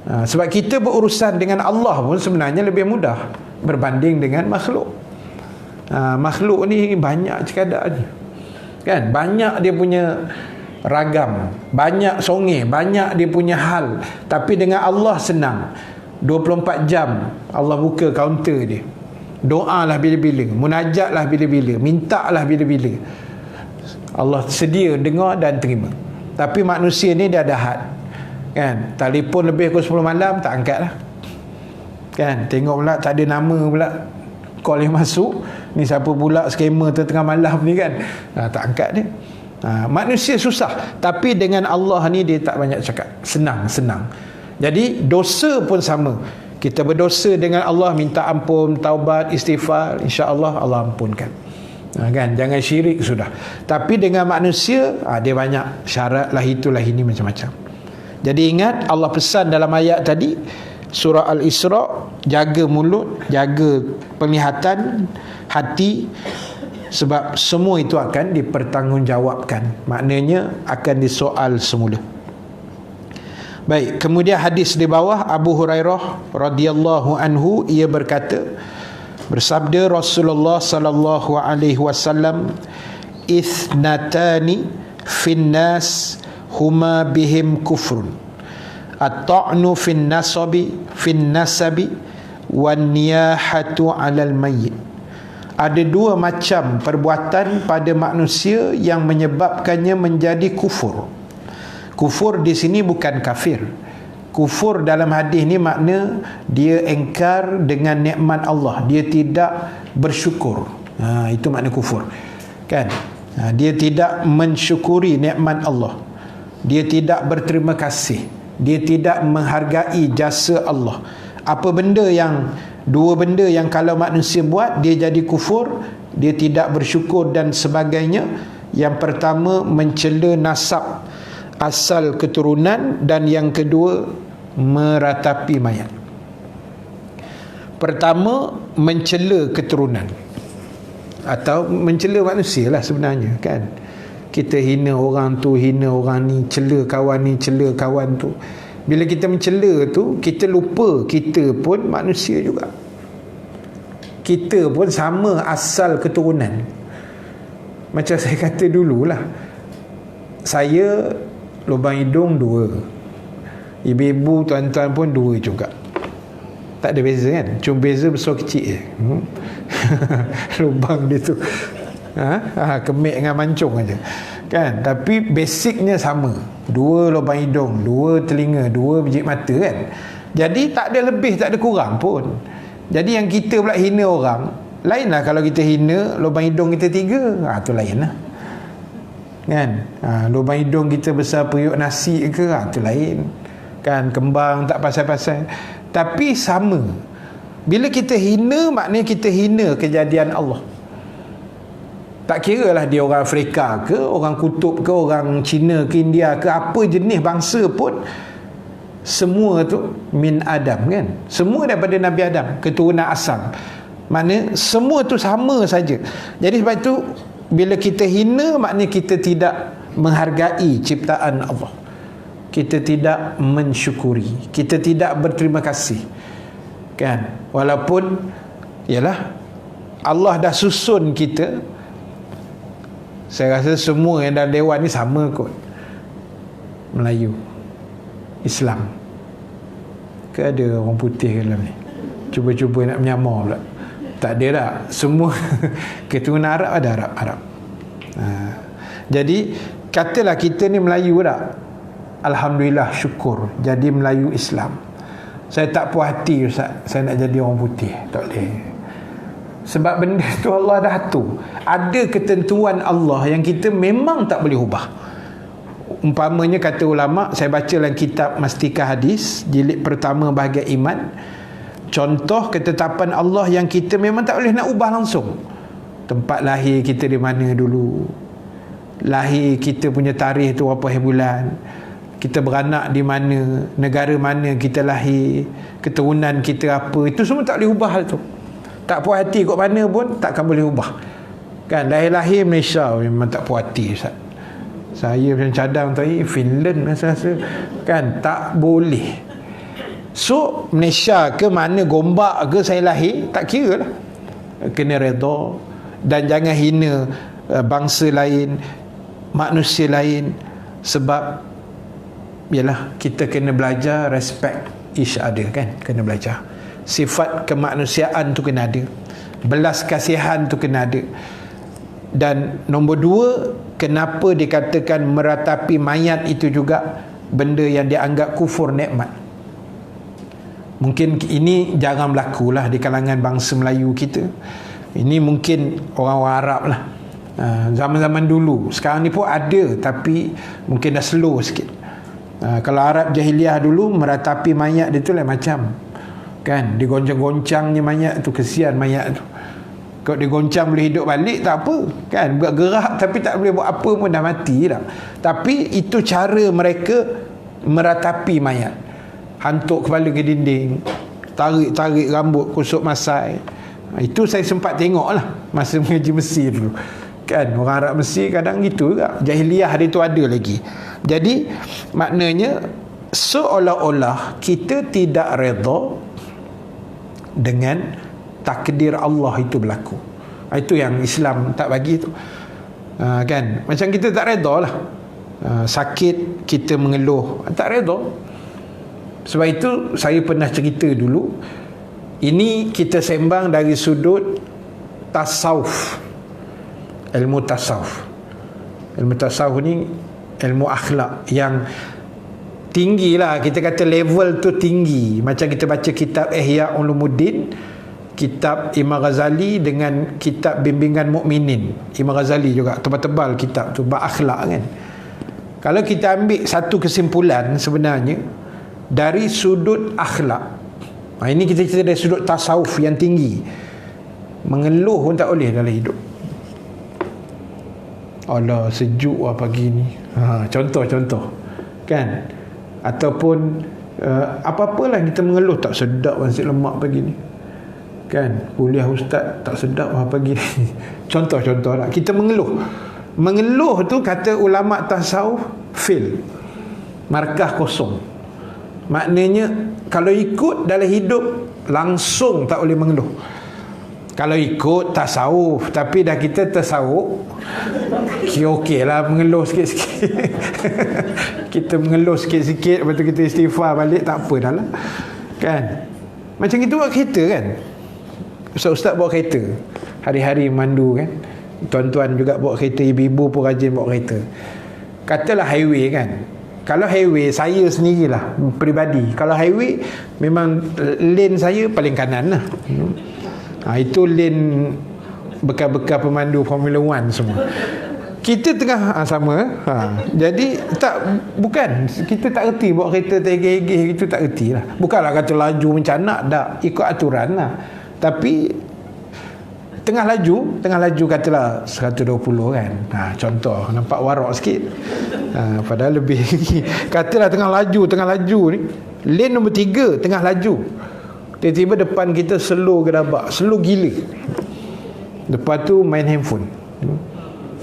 Sebab kita berurusan dengan Allah pun sebenarnya lebih mudah berbanding dengan makhluk. Makhluk ni banyak cekadaknya, kan. Banyak dia punya ragam, banyak songeh, banyak dia punya hal. Tapi dengan Allah senang, 24 jam Allah buka kaunter dia. Doalah bila-bila, munajatlah bila-bila, mintalah bila-bila, Allah sedia dengar dan terima. Tapi manusia ni dia ada had, kan. Telefon lebih pukul 10 malam tak angkat lah, kan. Tengok pula tak ada nama pula, call yang masuk, ni siapa pula skamer tu tengah malam ni kan, tak angkat dia. Manusia susah, tapi dengan Allah ni dia tak banyak cakap, senang. Jadi dosa pun sama, kita berdosa dengan Allah, minta ampun, taubat, istighfar, insya-Allah Allah ampunkan. Kan, jangan syirik sudah. Tapi dengan manusia dia banyak syarat lah, itulah ini, macam-macam. Jadi ingat, Allah pesan dalam ayat tadi surah Al-Isra, jaga mulut, jaga penglihatan, hati, sebab semua itu akan dipertanggungjawabkan, maknanya akan disoal semula. Baik, kemudian hadis di bawah, Abu Hurairah radhiyallahu anhu, ia berkata, bersabda Rasulullah sallallahu alaihi wasallam, "Ithnatani finnas huma bihim kufrun, at-ta'nu fin nasabi wan niyahatu 'alal mayyit." Ada dua macam perbuatan pada manusia yang menyebabkannya menjadi kufur. Kufur di sini bukan kafir. Kufur dalam hadis ni makna dia engkar dengan nikmat Allah, dia tidak bersyukur. Itu makna kufur. Kan? Dia tidak mensyukuri nikmat Allah. Dia tidak berterima kasih. Dia tidak menghargai jasa Allah. Dua benda yang kalau manusia buat dia jadi kufur, dia tidak bersyukur dan sebagainya. Yang pertama, mencela nasab, asal keturunan, dan yang kedua, meratapi mayat. Pertama, mencela keturunan atau mencela manusia lah sebenarnya, kan. Kita hina orang tu, hina orang ni, cela kawan ni, cela kawan tu. Bila kita mencela tu, kita lupa kita pun manusia juga. Kita pun sama asal keturunan. Macam saya kata dululah, saya lubang hidung 2, ibu-ibu, tuan-tuan pun 2 juga. Tak ada beza kan, cuma beza besar kecil je. Lubang dia tu kemik dengan mancung aja, kan. Tapi basicnya sama, 2 lubang hidung, 2 telinga, 2 biji mata, kan. Jadi tak ada lebih, tak ada kurang pun. Jadi yang kita pula hina orang, lainlah kalau kita hina lubang hidung kita 3, tu lain lah, kan. Lubang hidung kita besar periuk nasi ke, tu lain, kan. Kembang tak pasal-pasal, tapi sama. Bila kita hina, maknanya kita hina kejadian Allah. Tak kira lah dia orang Afrika ke, orang kutub ke, orang Cina ke, India ke, apa jenis bangsa pun, semua tu min Adam, kan. Semua daripada Nabi Adam, keturunan asal. Maknanya semua tu sama saja. Jadi sebab itu bila kita hina, maknanya kita tidak menghargai ciptaan Allah. Kita tidak mensyukuri, kita tidak berterima kasih, kan. Walaupun yalah Allah dah susun kita. Saya rasa semua yang dalam dewan ni sama kot. Melayu, Islam ke ada orang putih ke dalam ni? Cuba-cuba nak menyamar pula. Tak ada tak? Semua keturunan Arab ada Arab. Jadi katalah kita ni Melayu tak? Alhamdulillah, syukur jadi Melayu Islam. Saya tak puas hati, Ustaz, saya nak jadi orang putih. Tak boleh. Sebab benda tu Allah dah atur. Ada ketentuan Allah yang kita memang tak boleh ubah. Umpamanya kata ulama', saya baca dalam kitab Mastika Hadis jilid pertama bahagian iman, contoh ketetapan Allah yang kita memang tak boleh nak ubah langsung. Tempat lahir kita di mana dulu, lahir kita punya tarikh tu berapa hari bulan, kita beranak di mana, negara mana kita lahir, keturunan kita apa, itu semua tak boleh ubah hal tu. Tak puas hati kot mana pun takkan boleh ubah, kan. Lahir-lahir Malaysia memang tak puas hati, Ustaz. Saya macam cadang tadi Finland rasa-rasa, kan, tak boleh. So Malaysia ke mana, Gombak ke saya lahir, tak kira lah, kena redha. Dan jangan hina bangsa lain, manusia lain. Sebab yalah, kita kena belajar respect each other, kan. Kena belajar sifat kemanusiaan tu kena ada, belas kasihan tu kena ada. Dan nombor 2, kenapa dikatakan meratapi mayat itu juga benda yang dianggap kufur nikmat. Mungkin ini jarang berlaku lah di kalangan bangsa Melayu kita. Ini mungkin orang-orang Arab lah. Zaman-zaman dulu. Sekarang ni pun ada, tapi mungkin dah slow sikit. Kalau Arab jahiliah dulu, meratapi mayat dia tu lain macam, kan? Digoncang-goncangnya mayat tu, kesian mayat tu. Kalau digoncang boleh hidup balik, tak apa, kan? Bergerak tapi tak boleh buat apa pun, dah mati dah. Tapi itu cara mereka meratapi mayat. Hantuk kepala ke dinding, tarik-tarik rambut, kusuk masai. Itu saya sempat tengok lah masa mengaji Mesir dulu, kan? Orang Arab Mesir kadang gitu juga. Jahiliah dia tu ada lagi. Jadi maknanya seolah-olah kita tidak redha dengan takdir Allah itu berlaku. Itu yang Islam tak bagi tu. Kan? Macam kita tak redha lah. Sakit kita mengeluh, tak redha. Sebab itu saya pernah cerita dulu. Ini kita sembang dari sudut tasawuf. Ilmu tasawuf. Ilmu tasawuf ni ilmu akhlak yang tinggi lah. Kita kata level tu tinggi. Macam kita baca kitab Ihya Ulumuddin, kitab Imam Ghazali dengan kitab Bimbingan Mukminin. Imam Ghazali juga tebal-tebal kitab tu, bab akhlak kan. Kalau kita ambil satu kesimpulan sebenarnya dari sudut akhlak, ini kita cerita dari sudut tasawuf yang tinggi. Mengeluh pun tak boleh dalam hidup. Allah sejuk lah pagi ni. Contoh-contoh, kan? Ataupun apa-apalah kita mengeluh, tak sedap nasi lemak pagi ni, kan? Kuliah ustaz tak sedap lah pagi ni. Contoh-contoh lah. Kita mengeluh. Mengeluh tu kata ulama tasawuf fail, markah kosong. Maknanya kalau ikut dalam hidup langsung tak boleh mengeluh. Kalau ikut tasawuf, tapi dah kita tasawuf, okey lah mengeluh sikit-sikit. Kita mengeluh sikit-sikit, lepas tu kita istighfar balik, tak apa dah lah, kan? Macam itu buat kereta kan. Ustaz-ustaz bawa kereta hari-hari mandu kan. Tuan-tuan juga bawa kereta, ibu-ibu pun rajin bawa kereta. Katalah highway kan. Kalau highway, saya sendirilah peribadi, kalau highway memang lane saya paling kanan lah. Itu lane bekas-bekas pemandu Formula 1 semua. Kita tengah sama. Jadi bukan kita tak erti bawa kereta tergeh-geh itu, tak erti lah. Bukanlah kata laju mencanak, tak, ikut aturan lah. Tapi tengah laju katalah 120 kan. Contoh, nampak warak sikit. Padahal lebih. Katalah tengah laju ni, lane nombor 3 tengah laju. Tiba-tiba depan kita slow gedabak, slow gila. Lepas tu main handphone,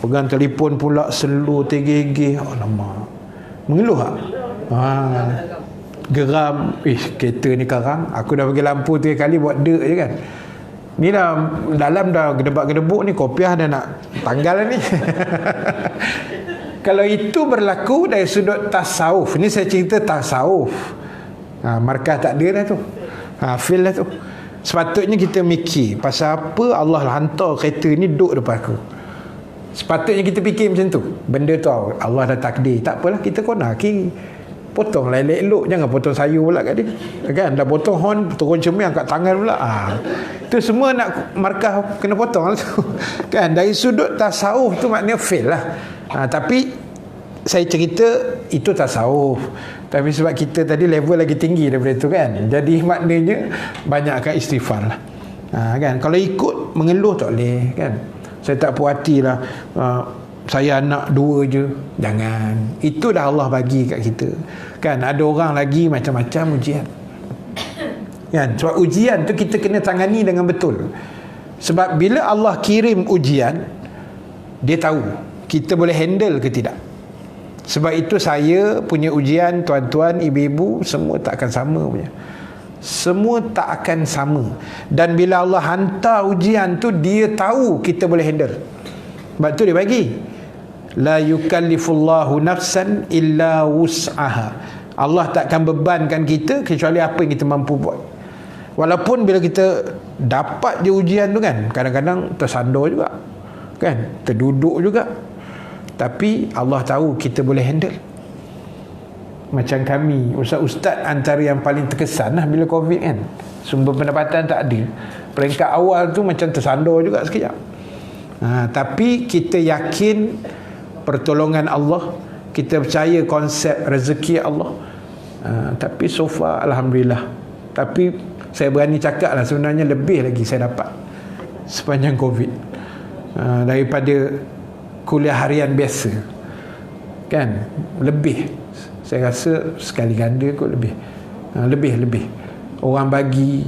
pegang telefon pula, slow tergegeh. Alamak, mengeluh tak? Geram. Kereta ni karang, aku dah bagi lampu 3 kali buat dek je kan. Ni dah dalam dah gedebak-gedebuk ni, kopiah dah nak tanggal ni. Kalau itu berlaku dari sudut tasawuf, ni saya cerita tasawuf, markah tak ada dah tu, feel dah tu. Sepatutnya kita mikir pasal apa Allah hantar kereta ni duduk depan aku. Sepatutnya kita fikir macam tu. Benda tu Allah dah takdir, tak apalah, kita corner kiri, potong lah elok-elok, jangan potong sayur pula kat dia, kan? Dah potong horn, turun cermin, angkat tangan pula. Itu semua nak markah kena potong lah tu. Kan? Dari sudut tasawuf tu maknanya fail lah. Tapi saya cerita itu tasawuf, tapi sebab kita tadi level lagi tinggi daripada itu kan, jadi maknanya banyakkan istighfar lah. Kan? Kalau ikut mengeluh tak boleh kan. Saya tak puas hati lah, saya anak 2 je, jangan. Itu dah Allah bagi kat kita kan. Ada orang lagi macam-macam ujian kan. Sebab ujian tu kita kena tangani dengan betul. Sebab bila Allah kirim ujian, dia tahu kita boleh handle ke tidak. Sebab itu saya punya ujian, tuan-tuan, ibu-ibu, semua tak akan sama punya. Semua tak akan sama. Dan bila Allah hantar ujian tu, dia tahu kita boleh handle. Sebab tu dia bagi, la yukallifullahu nafsan illa wus'aha. Allah takkan bebankan kita kecuali apa yang kita mampu buat. Walaupun bila kita dapat je ujian tu kan, kadang-kadang tersandar juga kan, terduduk juga, tapi Allah tahu kita boleh handle. Macam kami, ustaz-ustaz antara yang paling terkesan lah bila Covid kan. Sumber pendapatan tak ada. Peringkat awal tu macam tersandar juga sekejap. Tapi kita yakin pertolongan Allah, kita percaya konsep rezeki Allah. Tapi so far alhamdulillah. Tapi saya berani cakap lah, sebenarnya lebih lagi saya dapat sepanjang Covid daripada kuliah harian biasa kan. Lebih, saya rasa sekali ganda kot lebih. Lebih orang bagi,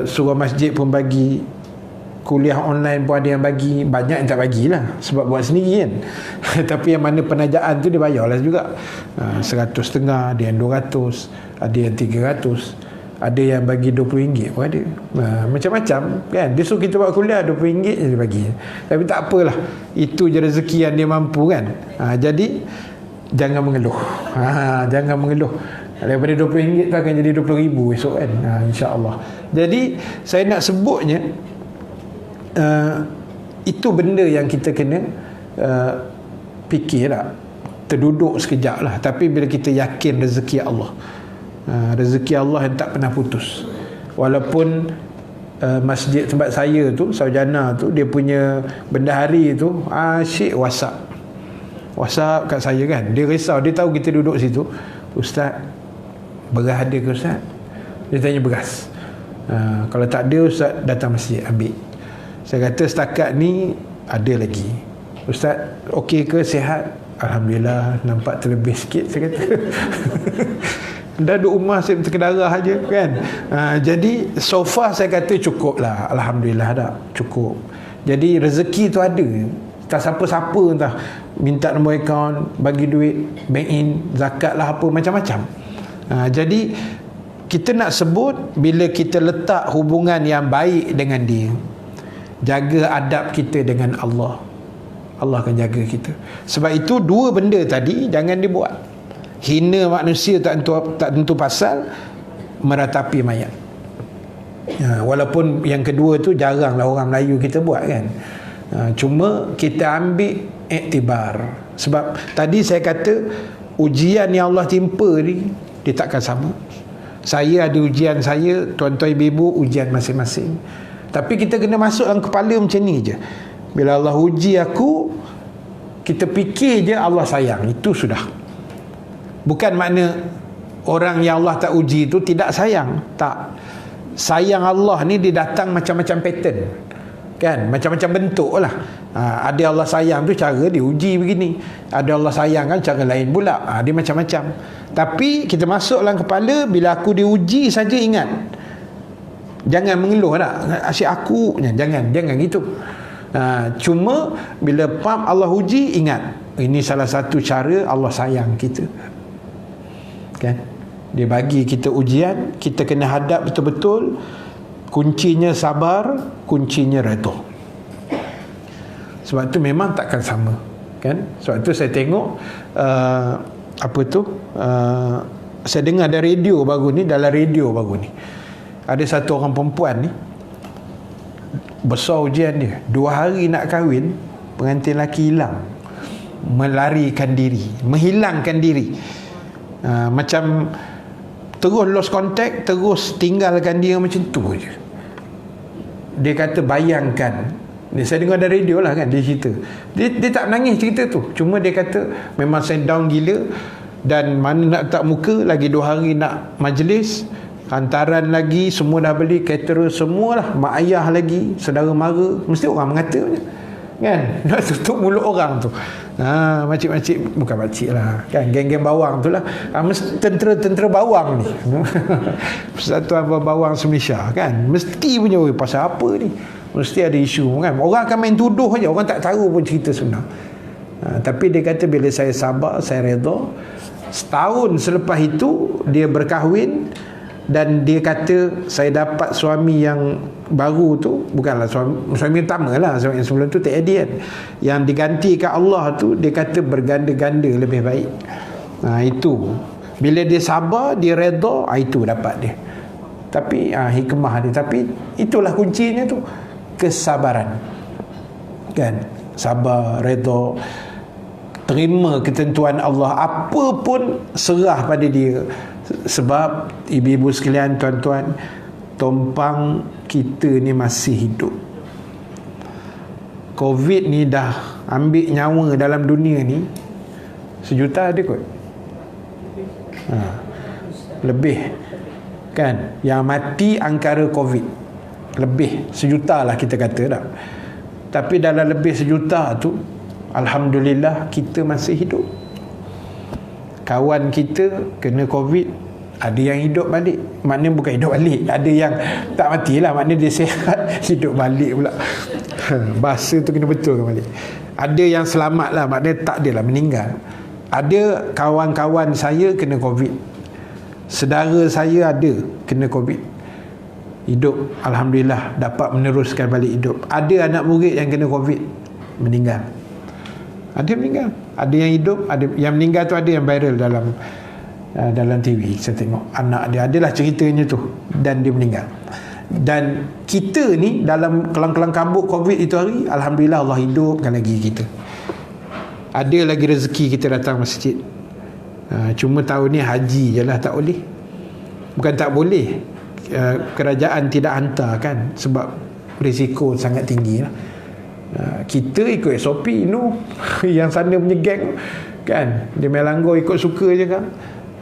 surah masjid pun bagi, kuliah online pun ada yang bagi. Banyak yang tak bagilah sebab buat sendiri kan. Tapi yang mana penajaan tu dia bayarlah juga. 100 setengah, ada yang 200, ada yang 300, ada yang bagi RM20 pun ada. Macam-macam kan. Dia suruh kita buat kuliah RM20 je dia bagi. Tapi tak apalah, itu je rezeki yang dia mampu kan. Jadi jangan mengeluh. Jangan mengeluh. Daripada RM20 tu akan jadi RM20,000 esok kan. InsyaAllah. Jadi saya nak sebutnya, itu benda yang kita kena fikir lah, terduduk sekejap lah. Tapi bila kita yakin rezeki Allah, rezeki Allah yang tak pernah putus. Walaupun masjid tempat saya tu, Sarjana tu, dia punya bendahari tu asyik WhatsApp kat saya kan. Dia risau, dia tahu kita duduk situ. Ustaz, beras ada ke Ustaz? Dia tanya beras. Kalau tak ada, Ustaz datang masjid ambil. Saya kata setakat ni ada lagi. Ustaz okey ke, sihat? Alhamdulillah, nampak terlebih sikit saya kata. Dah duduk rumah saya terkedarah aja kan. Jadi so far saya kata cukup lah. Alhamdulillah dah cukup. Jadi rezeki tu ada. Tak siapa-siapa entah minta nombor akaun, bagi duit, bank in, zakat lah, apa macam-macam. Jadi kita nak sebut, bila kita letak hubungan yang baik dengan dia, jaga adab kita dengan Allah, Allah akan jaga kita. Sebab itu dua benda tadi jangan dibuat. Hina manusia tak tentu pasal, meratapi mayat. Walaupun yang kedua tu jaranglah orang Melayu kita buat kan. Cuma kita ambil iktibar. Sebab tadi saya kata ujian yang Allah timpa ni, dia takkan sama. Saya ada ujian saya, tuan-tuan ibu-ibu ujian masing-masing. Tapi kita kena masuk dalam kepala macam ni je. Bila Allah uji aku, kita fikir je Allah sayang, itu sudah. Bukan makna orang yang Allah tak uji itu tidak sayang. Tak. Sayang Allah ni dia datang macam-macam pattern kan, macam-macam bentuk lah. Ada Allah sayang tu cara dia uji begini, ada Allah sayang kan cara lain pula. Dia macam-macam. Tapi kita masuk dalam kepala, bila aku diuji saja ingat, jangan mengeluh nak asyik aku, jangan gitu. Cuma bila Allah uji, ingat ini salah satu cara Allah sayang kita kan. Dia bagi kita ujian, kita kena hadap betul-betul. Kuncinya sabar, kuncinya redha. Sebab tu memang takkan sama kan. Sebab tu saya tengok saya dengar dalam radio baru ni ada satu orang perempuan ni, besar ujian dia, 2 hari nak kahwin, pengantin lelaki hilang, melarikan diri, menghilangkan diri. Macam terus lost contact, terus tinggalkan dia macam tu je. Dia kata bayangkan, saya dengar dari radio lah kan, dia cerita, dia tak menangis cerita tu, cuma dia kata memang saya down gila, dan mana nak tak muka, lagi 2 hari nak majlis, hantaran lagi, semua dah beli, caterer semualah, mak ayah lagi, saudara mara, mesti orang mengata kan, nak tutup mulut orang tu. Makcik-makcik, bukan makcik lah kan, geng-geng bawang tu lah, tentera bawang ni Persatuan Bawang Malaysia kan, mesti punya pasal apa ni, mesti ada isu kan. Orang akan main tuduh je, orang tak tahu pun cerita sebenar. Tapi dia kata bila saya sabar, saya redha, setahun selepas itu dia berkahwin. Dan dia kata saya dapat suami yang baru tu, bukanlah suami utama lah, suami yang sebelum tu tak ada kan, yang digantikan Allah tu, dia kata berganda-ganda lebih baik. Itu bila dia sabar, dia redha, itu dapat dia. Tapi hikmah dia. Tapi itulah kuncinya tu, kesabaran kan, sabar, redha. terima ketentuan Allah, apa pun serah pada dia. Sebab ibu-ibu sekalian, tuan-tuan, tompang kita ni masih hidup. Covid ni dah ambil nyawa dalam dunia ni 1 juta ada kot. Lebih kan, yang mati angkara Covid lebih 1 juta lah kita kata dah. Tapi dalam lebih 1 juta tu, alhamdulillah kita masih hidup. Kawan kita kena Covid, ada yang hidup balik. Maknanya bukan hidup balik, ada yang tak matilah, maknanya dia sihat hidup balik pula. Bahasa tu kena betulkan balik. Ada yang selamat lah, maknanya tak adalah meninggal. Ada kawan-kawan saya kena Covid, saudara saya ada kena Covid, hidup alhamdulillah, dapat meneruskan balik hidup. Ada anak murid yang kena Covid, meninggal. Ada meninggal, ada yang hidup, ada yang meninggal tu, ada yang viral dalam TV. Saya tengok anak dia, adalah ceritanya tu, dan dia meninggal. Dan kita ni dalam kelang-kelang kabut Covid itu hari, alhamdulillah Allah hidupkan lagi kita. Ada lagi rezeki kita datang masjid. Cuma tahun ni haji je lah tak boleh. Bukan tak boleh, kerajaan tidak hantar kan, sebab risiko sangat tinggi lah. Kita ikut SOP no. Yang sana punya geng kan, dia main langgar ikut suka je kan.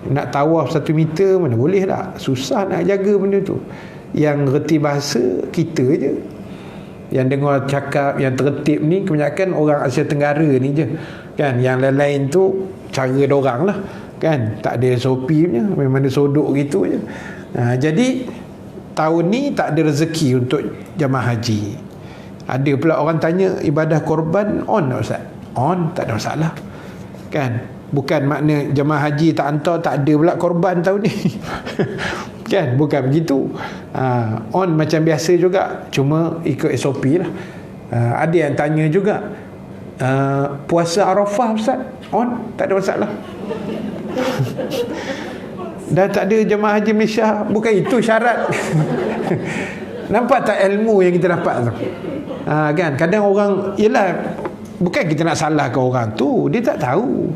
Nak tawaf 1 meter mana boleh tak, susah nak jaga benda tu. Yang reti bahasa kita je, yang dengar cakap yang tertib ni kebanyakan orang Asia Tenggara ni je kan. Yang lain-lain tu cara dorang lah kan, tak ada SOP punya, memang dia sodok gitu je. Jadi tahun ni tak ada rezeki untuk jamaah haji. Ada pula orang tanya, ibadah korban on tak Ustaz? On, tak ada masalah kan. Bukan makna jemaah haji tak hantar, tak ada pula korban tahun ni. Kan, bukan begitu. On macam biasa juga, cuma ikut SOP lah. Ada yang tanya juga, puasa Arafah Ustaz, on, tak ada masalah. Dan tak ada jemaah haji Malaysia, bukan itu syarat. Nampak tak ilmu yang kita dapat tu? Kan, kadang orang, yelah, bukan kita nak salahkan orang tu, dia tak tahu.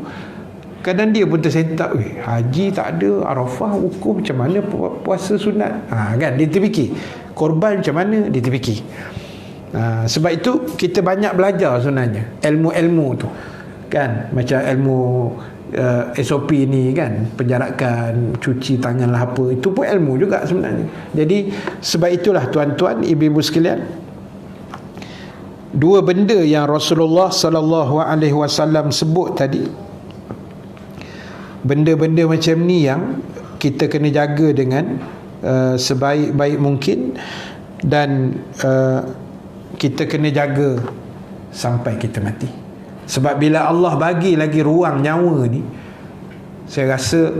Kadang dia pun tersentak, haji tak ada, Arafah hukum macam mana, puasa sunat, kan, dia terfikir. Korban macam mana, dia terfikir. Sebab itu kita banyak belajar sebenarnya ilmu-ilmu tu kan, macam ilmu SOP ni kan, penjarakan, cuci tangan lah apa, itu pun ilmu juga sebenarnya. Jadi sebab itulah tuan-tuan, ibu-ibu sekalian, 2 benda yang Rasulullah sallallahu alaihi wasallam sebut tadi, benda-benda macam ni yang kita kena jaga dengan sebaik-baik mungkin, dan kita kena jaga sampai kita mati. Sebab bila Allah bagi lagi ruang nyawa ni, saya rasa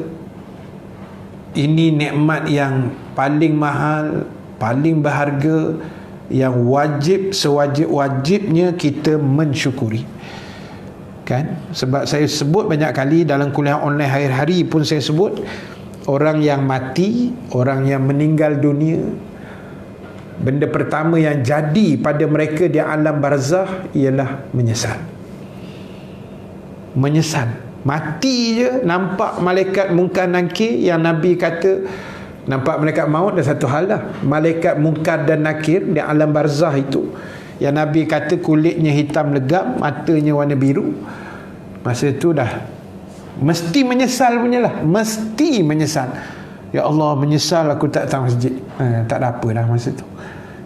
ini nikmat yang paling mahal, paling berharga, yang wajib, sewajib-wajibnya kita mensyukuri kan. Sebab saya sebut banyak kali dalam kuliah online hari-hari pun saya sebut, orang yang mati, orang yang meninggal dunia, benda pertama yang jadi pada mereka di alam barzah ialah menyesal. Menyesal. Mati je nampak malaikat Munkar Nakir, yang Nabi kata nampak malaikat maut dah satu hal dah. Malaikat Munkar dan Nakir di alam barzah itu, yang Nabi kata kulitnya hitam legam, matanya warna biru. Masa tu dah mesti menyesal punya lah, mesti menyesal. Ya Allah, menyesal aku tak datang masjid. Tak ada apa dah masa tu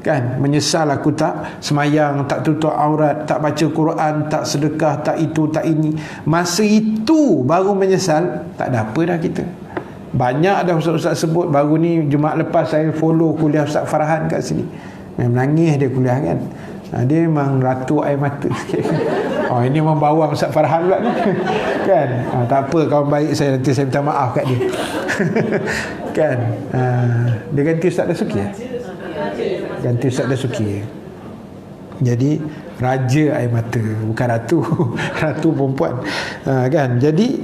kan. Menyesal aku tak semayang, tak tutup aurat, tak baca Quran, tak sedekah, tak itu, tak ini. Masa itu baru menyesal, tak ada apa dah kita. Banyak dah ustaz-ustaz sebut. Baru ni Jumaat lepas saya follow kuliah Ustaz Farhan kat sini, menangis dia kuliah kan. Dia memang ratu air mata sikit. Ini memang bawang Ustaz Farhan pula ni. Kan? Tak apa, kawan baik saya, nanti saya minta maaf kat dia. Kan? Dia ganti Ustaz Dasuki. Ganti Ustaz Dasuki. Jadi raja air mata, bukan ratu. Ratu perempuan. Kan? Jadi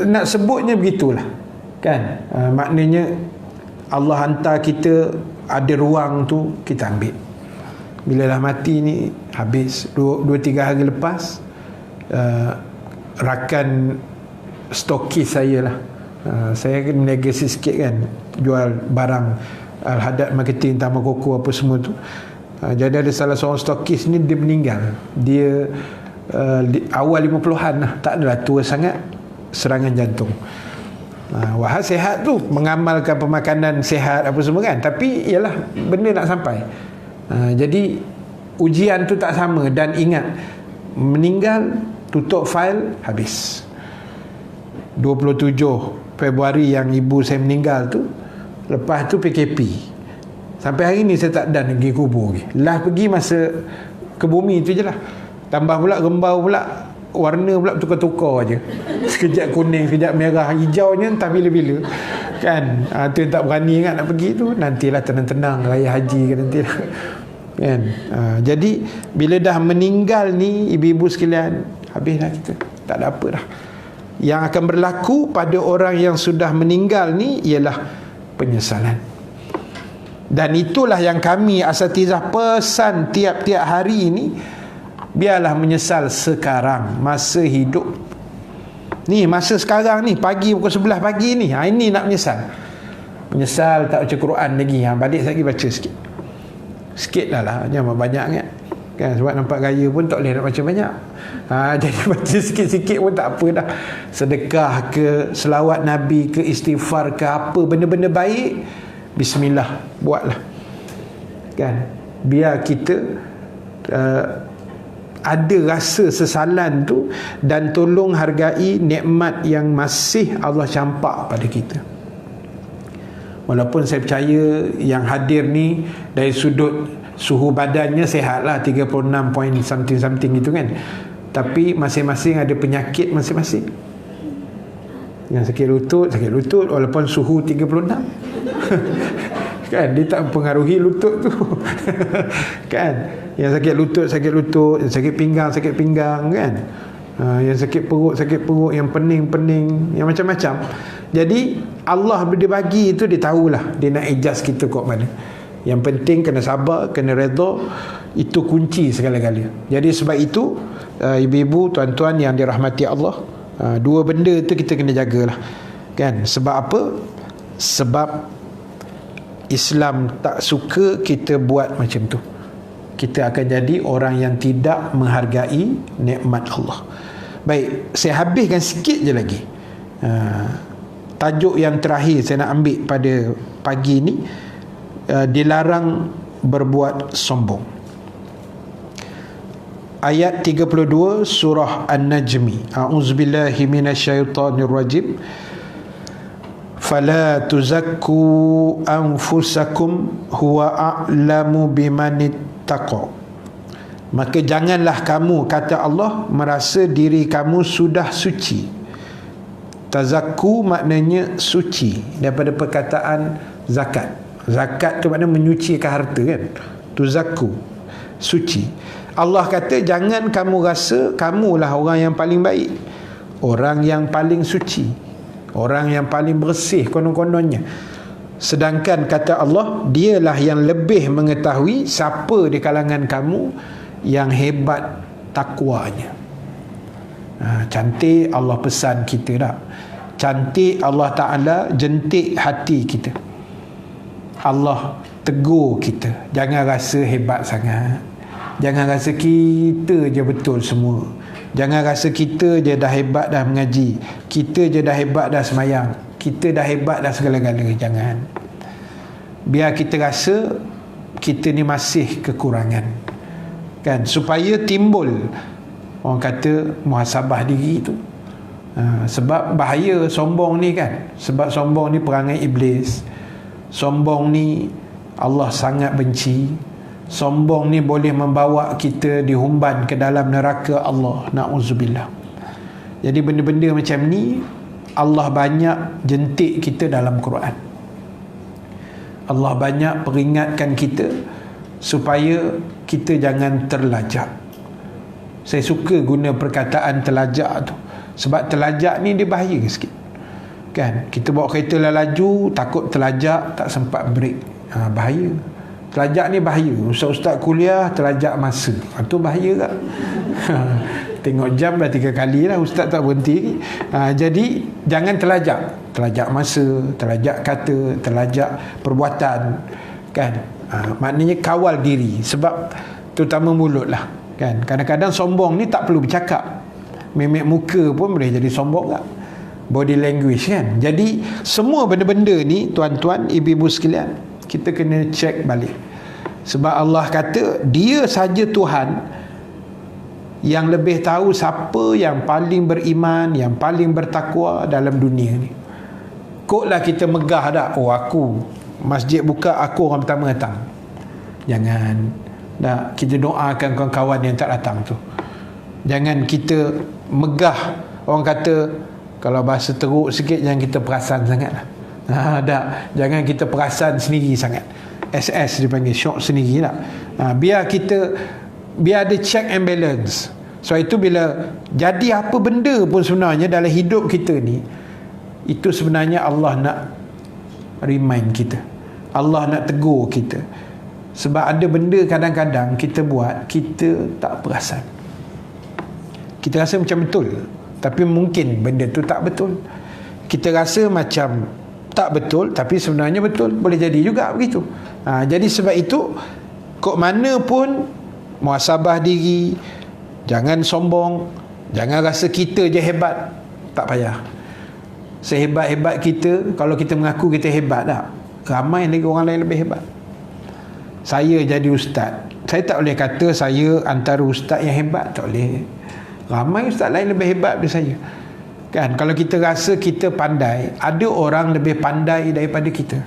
nak sebutnya begitulah. Kan? Maknanya Allah hantar kita, ada ruang tu, kita ambil. Bila dah mati ni, habis 2-3 hari lepas, rakan stokis saya lah. Saya kan meniaga sikit kan, jual barang Al-Hadad Marketing, Taman Koko apa semua tu. Jadi ada salah seorang stokis ni, dia meninggal. Dia awal 50-an lah, tak adalah tua sangat, serangan jantung. Wahal sihat tu, mengamalkan pemakanan sihat apa semua kan, tapi ialah benda nak sampai. Jadi ujian tu tak sama. Dan ingat, meninggal, tutup fail, habis. 27 Februari yang ibu saya meninggal tu, lepas tu PKP. Sampai hari ni saya tak dan pergi kubur lagi. Lah pergi masa ke bumi tu je lah. Tambah pula rembau pula, warna pula tukar-tukar je. Sekejap kuning, sekejap merah, hijaunya entah bila-bila kan. Tu yang tak berani kan nak pergi tu, nantilah tenang-tenang raya haji ke nantilah kan. Jadi bila dah meninggal ni ibu-ibu sekalian, habislah kita, tak ada apa dah. Yang akan berlaku pada orang yang sudah meninggal ni ialah penyesalan. Dan itulah yang kami asatizah pesan tiap-tiap hari ini, biarlah menyesal sekarang, masa hidup ni, masa sekarang ni, pagi pukul 11 pagi ni, ini nak menyesal. Menyesal tak baca Quran lagi. Balik lagi baca sikit lah, jangan banyak kan, sebab nampak gaya pun tak boleh nak baca banyak. Jadi baca sikit-sikit pun tak apa dah. Sedekah ke, selawat Nabi ke, istighfar ke, apa benda-benda baik, bismillah, buatlah kan. Biar kita ada rasa sesalan tu, dan tolong hargai nikmat yang masih Allah campak pada kita. Walaupun saya percaya yang hadir ni dari sudut suhu badannya sihat lah, 36 point something itu kan, tapi masing-masing ada penyakit masing-masing. Yang sakit lutut walaupun suhu 36 kan, dia tak mempengaruhi lutut tu kan. Yang sakit lutut, yang sakit pinggang kan, yang sakit perut, yang pening, yang macam-macam. Jadi Allah dia bagi itu, dia tahulah dia nak adjust kita kat mana. Yang penting kena sabar, kena redha, itu kunci segala-galanya. Jadi sebab itu ibu-ibu, tuan-tuan yang dirahmati Allah, dua benda tu kita kena jagalah kan. Sebab apa? Sebab Islam tak suka kita buat macam tu. Kita akan jadi orang yang tidak menghargai nikmat Allah. Baik, saya habiskan sikit je lagi. Tajuk yang terakhir saya nak ambil pada pagi ni, dilarang berbuat sombong. Ayat 32 surah An-Najmi. A'udzubillahi minasyaitonirrajim. Fala tuzakku anfusakum huwa a'lamu bimanittaqa. Maka janganlah kamu, kata Allah, merasa diri kamu sudah suci. Tazakku maknanya suci, daripada perkataan zakat. Zakat tu maknanya menyucikan harta kan. Tuzakku, suci. Allah kata jangan kamu rasa kamulah orang yang paling baik, orang yang paling suci, orang yang paling bersih konon-kononnya. Sedangkan kata Allah, dialah yang lebih mengetahui siapa di kalangan kamu yang hebat takwanya. Cantik Allah pesan kita tak? Cantik Allah Ta'ala jentik hati kita. Allah tegur kita, jangan rasa hebat sangat, jangan rasa kita je betul semua, jangan rasa kita je dah hebat dah mengaji, kita je dah hebat dah semayang, kita dah hebat dah segala-galanya. Jangan. Biar kita rasa kita ni masih kekurangan kan, supaya timbul, orang kata, muhasabah diri tu. Sebab bahaya sombong ni kan. Sebab sombong ni perangai iblis. Sombong ni Allah sangat benci. Sombong ni boleh membawa kita dihumban ke dalam neraka Allah, na'udzubillah. Jadi benda-benda macam ni Allah banyak jentik kita dalam Quran. Allah banyak peringatkan kita supaya kita jangan terlajak. Saya suka guna perkataan terlajak tu, sebab terlajak ni dia bahaya sikit kan. Kita bawa kereta laju, takut terlajak, tak sempat break, bahaya. Terlajak ni bahaya. Ustaz-ustaz kuliah terlajak masa. Itu bahaya tak? Tengok jam dah 3 kali lah, ustaz tak berhenti. Jadi jangan terlajak. Terlajak masa, terlajak kata, terlajak perbuatan, kan? Maknanya kawal diri. Sebab terutama mulut lah, kan? Kadang-kadang sombong ni tak perlu bercakap. Memek muka pun boleh jadi sombong tak? Body language, kan? Jadi semua benda-benda ni, tuan-tuan, ibu-ibu sekalian, kita kena check balik. Sebab Allah kata Dia saja Tuhan yang lebih tahu siapa yang paling beriman, yang paling bertakwa dalam dunia ni. Koklah kita megah dah, oh aku masjid buka, aku orang pertama datang. Jangan. Dah, kita doakan kawan-kawan yang tak datang tu. Jangan kita megah. Orang kata, kalau bahasa teruk sikit, jangan kita perasan sangat lah. Jangan kita perasan sendiri sangat. SS dipanggil, syok sendiri lah. Biar ada check and balance. So itu bila jadi apa benda pun sebenarnya dalam hidup kita ni, itu sebenarnya Allah nak remind kita, Allah nak tegur kita. Sebab ada benda kadang-kadang kita buat, kita tak perasan. Kita rasa macam betul, tapi mungkin benda tu tak betul. Kita rasa macam tak betul, tapi sebenarnya betul. Boleh jadi juga begitu. Jadi sebab itu, kok mana pun muhasabah diri. Jangan sombong. Jangan rasa kita je hebat. Tak payah. Sehebat-hebat kita, kalau kita mengaku kita hebat tak, ramai lagi orang lain lebih hebat. Saya jadi ustaz, saya tak boleh kata saya antara ustaz yang hebat. Tak boleh. Ramai ustaz lain lebih hebat daripada saya, kan? Kalau kita rasa kita pandai, ada orang lebih pandai daripada kita.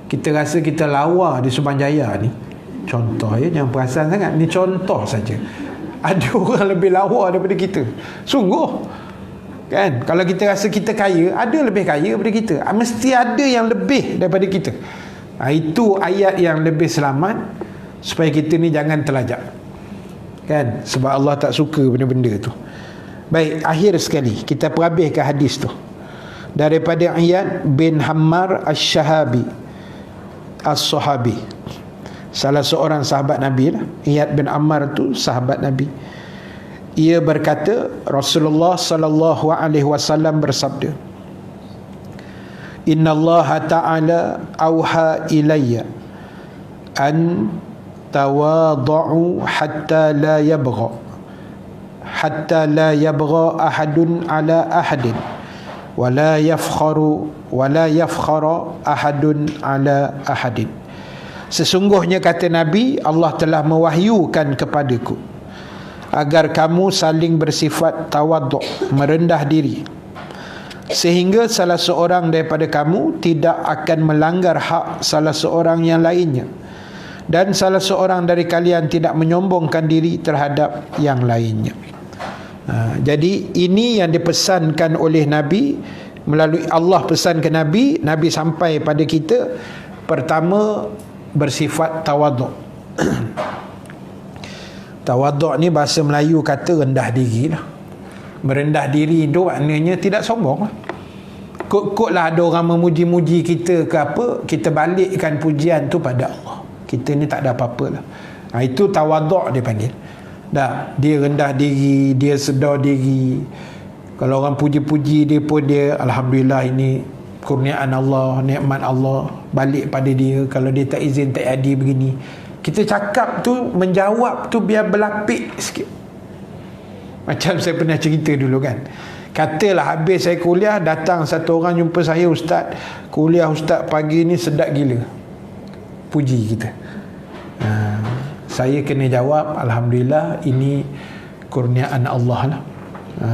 Kita rasa kita lawa di Subanjaya ni, contoh ya, jangan perasan sangat, ni contoh saja. Ada orang lebih lawa daripada kita, sungguh, kan? Kalau kita rasa kita kaya, ada lebih kaya daripada kita. Mesti ada yang lebih daripada kita. Itu ayat yang lebih selamat, supaya kita ni jangan terlajak, kan? Sebab Allah tak suka benda-benda tu. Baik, akhir sekali kita perhabiskan hadis tu daripada Iyad bin Hammar Asy-Syahabi As-Sahabi, salah seorang sahabat Nabi lah. Iyad bin Ammar tu sahabat Nabi. Ia berkata, Rasulullah sallallahu alaihi wasallam bersabda, Inna Allah Ta'ala auha ilayya an tawadhu hatta la yabgha ahadun ala ahadin wa la yafkhara ahadun ala ahadin. Sesungguhnya, kata Nabi, Allah telah mewahyukan kepadaku agar kamu saling bersifat tawadhu', merendah diri, sehingga salah seorang daripada kamu tidak akan melanggar hak salah seorang yang lainnya, dan salah seorang dari kalian tidak menyombongkan diri terhadap yang lainnya. Jadi ini yang dipesankan oleh Nabi, melalui Allah pesan ke Nabi, Nabi sampai pada kita. Pertama, bersifat tawaduk. Tawaduk ni bahasa Melayu kata rendah diri lah. Merendah diri itu maknanya tidak sombong lah. Kok-koklah ada orang memuji-muji kita ke apa, kita balikkan pujian tu pada Allah. Kita ni tak ada apa-apa lah. Itu tawaduk dia panggil. Dia rendah diri, dia sedar diri. Kalau orang puji-puji dia pun dia, Alhamdulillah, ini kurniaan Allah, nikmat Allah, balik pada dia. Kalau dia tak izin, tak jadi begini, kita cakap tu, menjawab tu biar berlapik sikit. Macam saya pernah cerita dulu, kan, katalah habis saya kuliah, datang satu orang jumpa saya, Ustaz, kuliah Ustaz pagi ni sedap gila, puji kita. Saya kena jawab, Alhamdulillah, ini kurniaan Allah lah.